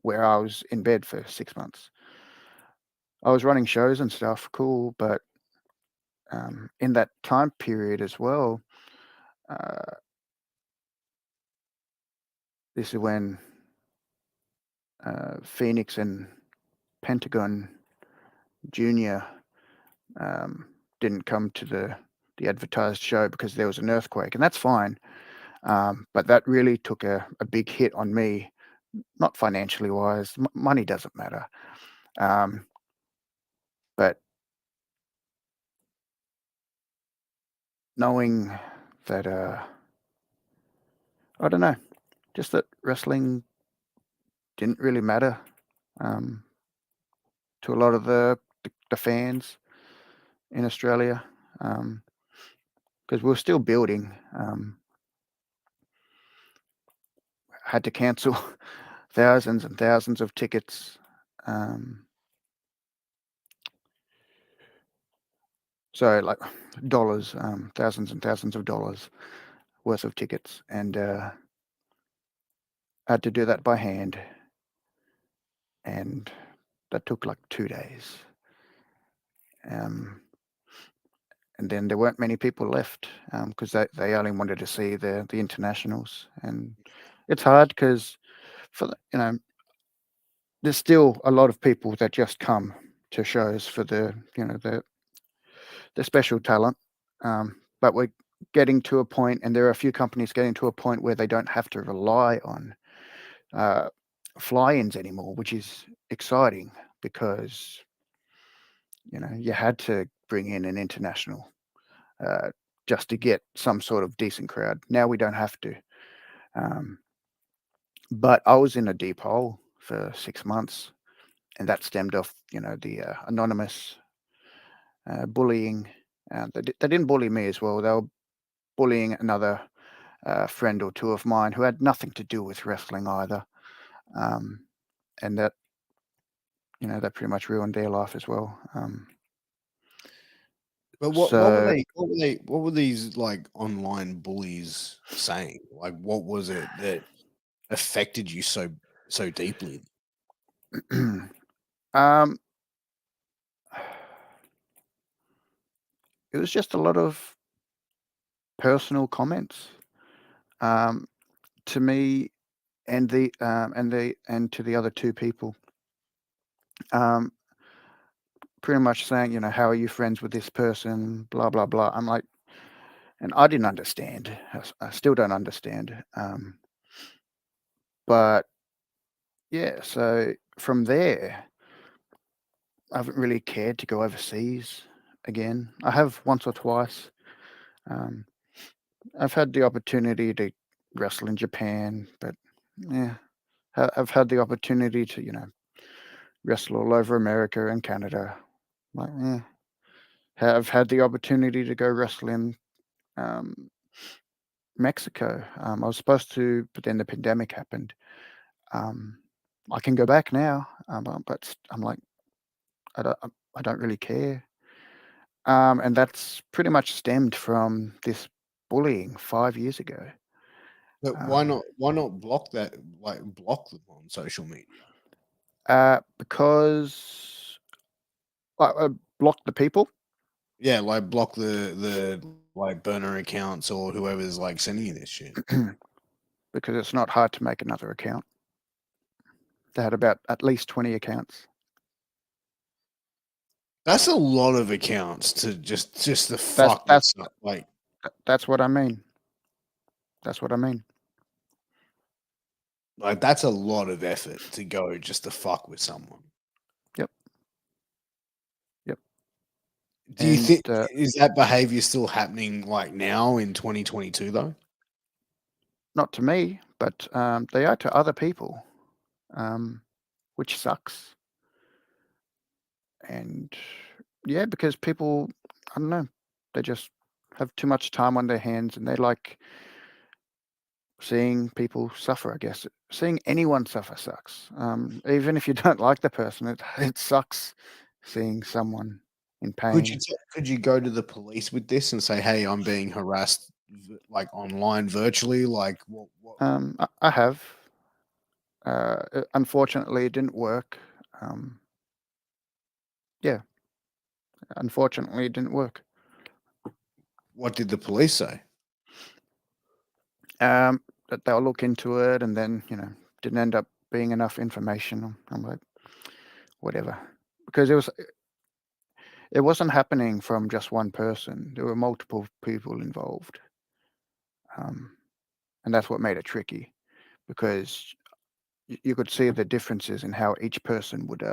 B: where I was in bed for 6 months. I was running shows and stuff, cool, but in that time period as well, uh, this is when Phoenix and Pentagon Junior um, didn't come to the advertised show because there was an earthquake, and that's fine. But that really took a big hit on me, not financially wise. Money doesn't matter, um, but knowing that I don't know, just that wrestling didn't really matter um, to a lot of the fans in Australia because we were still building. Had to cancel thousands and thousands of tickets. Um, so like dollars, thousands and thousands of dollars worth of tickets, and had to do that by hand, and that took like 2 days. Um, and then there weren't many people left because they only wanted to see the internationals, and it's hard because for there's still a lot of people that just come to shows for the special talent, but we're getting to a point, and there are a few companies getting to a point where they don't have to rely on uh, fly-ins anymore, which is exciting because you had to bring in an international uh, just to get some sort of decent crowd. Now we don't have to. Um, but I was in a deep hole for 6 months, and that stemmed off, the anonymous bullying. They didn't bully me as well. They were bullying another friend or two of mine who had nothing to do with wrestling either, um, and that pretty much ruined their life as well.
A: But what were
B: So
A: what were these like online bullies saying? Like, what was it that affected you so deeply?
B: um, it was just a lot of personal comments um, to me and to the other two people. Um, Pretty much saying, how are you friends with this person? Blah blah blah. I'm like, and I didn't understand. I still don't understand. But yeah, so from there, I haven't really cared to go overseas again. I have once or twice. Um, I've had the opportunity to wrestle in Japan, but yeah, I've had the opportunity to, wrestle all over America and Canada. Like, yeah, have had the opportunity to go wrestle in um, Mexico. I was supposed to, but then the pandemic happened. Um, I can go back now, but I'm like, I don't really care. And that's pretty much stemmed from this bullying 5 years ago.
A: But
B: Um,
A: why not block that, like block them on social media?
B: because I blocked the people
A: Yeah, like block the like burner accounts or whoever's like sending you this shit.
B: because it's not hard to make another account. They had about at least 20 accounts.
A: That's a lot of accounts to just to
B: That's
A: fuck with
B: that's
A: stuff. Like,
B: that's what I mean. That's what I mean.
A: that's a lot of effort to go just to fuck with someone.
B: Yep, yep.
A: Do you
B: And
A: think is that behavior still happening like now in 2022 though?
B: not to me, but they are to other people, um, which sucks. And yeah, because people, I don't know, they just have too much time on their hands, and they like seeing people suffer. I guess seeing anyone suffer sucks. Even if you don't like the person, it sucks seeing someone in pain.
A: Could you go to the police with this and say, "Hey, I'm being harassed like online virtually?" Like what
B: I have. Unfortunately, it didn't work. Um, yeah, unfortunately, it didn't work.
A: what did the police say?
B: That they'll look into it, and then didn't end up being enough information. I'm like, whatever, because it wasn't happening from just one person. There were multiple people involved, um, and that's what made it tricky because you could see the differences in how each person would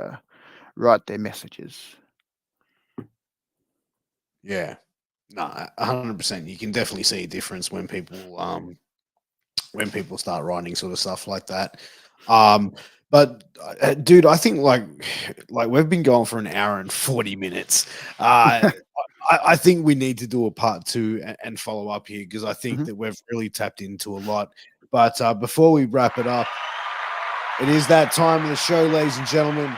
B: write their messages.
A: Yeah. No, 100%. You can definitely see a difference when people start writing sort of stuff like that. But dude, I think like we've been going for an hour and 40 minutes. I think we need to do a part two and follow up here because I think
B: Mhm.
A: that we've really tapped into a lot. But before we wrap it up, it is that time of the show, ladies and gentlemen,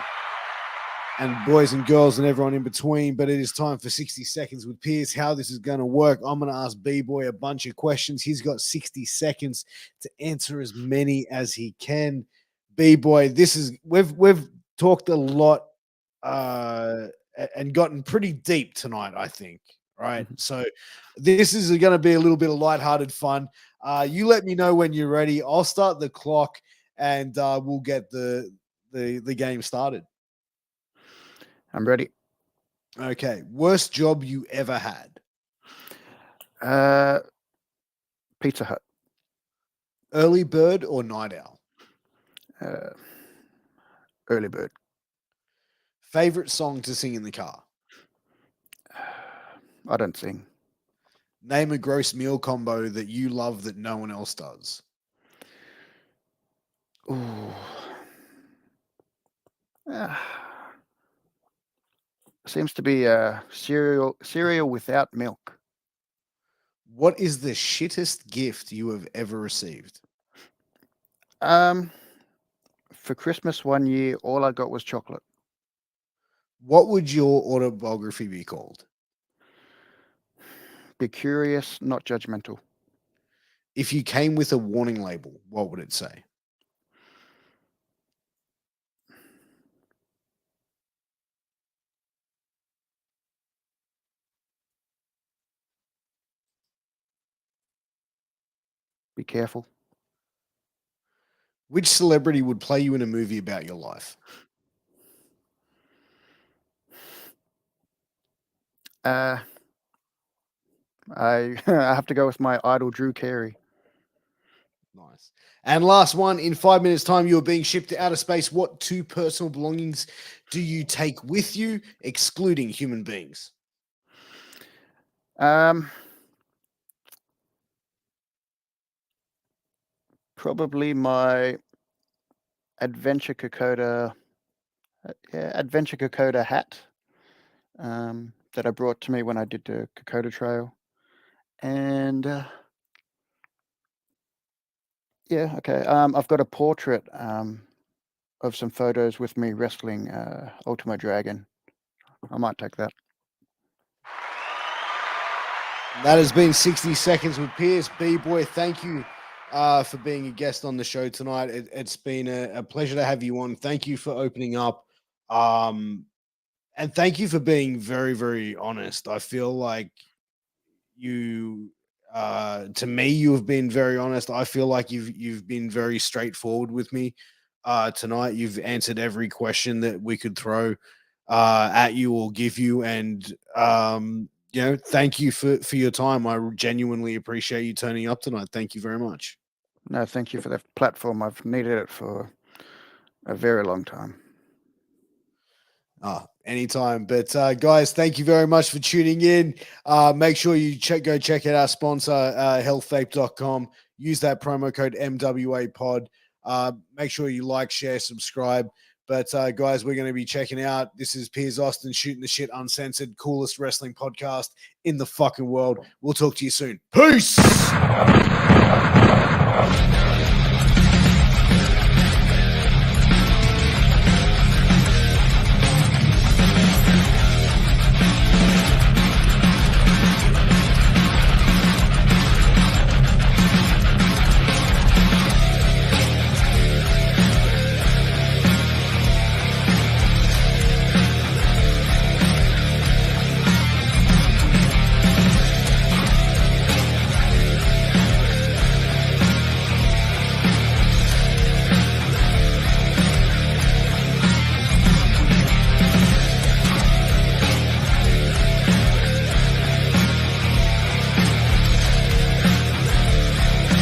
A: and boys and girls and everyone in between. But it is time for 60 seconds with Piers. How this is going to work, I'm going to ask B-Boy a bunch of questions. He's got 60 seconds to answer as many as he can. B-Boy, this is we've talked a lot uh and gotten pretty deep tonight, I think. Right.
B: Mhm.
A: So this is going to be a little bit of lighthearted fun. You let me know when you're ready. I'll start the clock and we'll get the game started.
B: I'm ready.
A: Okay. Worst job you ever had?
B: Uh, Pizza Hut.
A: Early bird or night owl?
B: Uh, Early bird.
A: Favorite song to sing in the car?
B: I don't sing.
A: Name a gross meal combo that you love that no one else does.
B: Ooh. Ah, seems to be cereal without milk.
A: What is the shittest gift you have ever received?
B: Um, for Christmas one year, all I got was chocolate.
A: What would your autobiography be called?
B: Be curious, not judgmental.
A: If you came with a warning label, what would it say?
B: Be careful.
A: Which celebrity would play you in a movie about your life?
B: Uh, I I have to go with my idol, Drew Carey.
A: Nice. And last one, in 5 minutes' time, you are being shipped to outer space. What two personal belongings do you take with you, excluding human beings?
B: Um, Probably my Adventure Kokoda, Adventure Kokoda hat that I brought to me when I did the Kokoda Trail, and yeah, okay. I've got a portrait of some photos with me wrestling Ultimo Dragon. I might take that.
A: That has been 60 Seconds with Piers. B-Boy, thank you for being a guest on the show tonight. It's been a pleasure to have you on. Thank you for opening up. Um, and thank you for being very, very honest. I feel like you to me you have been very honest. I feel like you've been very straightforward with me. tonight. You've answered every question that we could throw at you or give you, and thank you for your time. I genuinely appreciate you turning up tonight. Thank you very much.
B: No, thank you for the platform. I've needed it for a very long time.
A: Anytime. But guys, thank you very much for tuning in. Make sure you go check out our sponsor, healthvape.com. Use that promo code MWAPod. Make sure you like, share, subscribe. But guys, we're going to be checking out. This is Piers Austin, Shooting the Shit Uncensored, coolest wrestling podcast in the fucking world. We'll talk to you soon. Peace.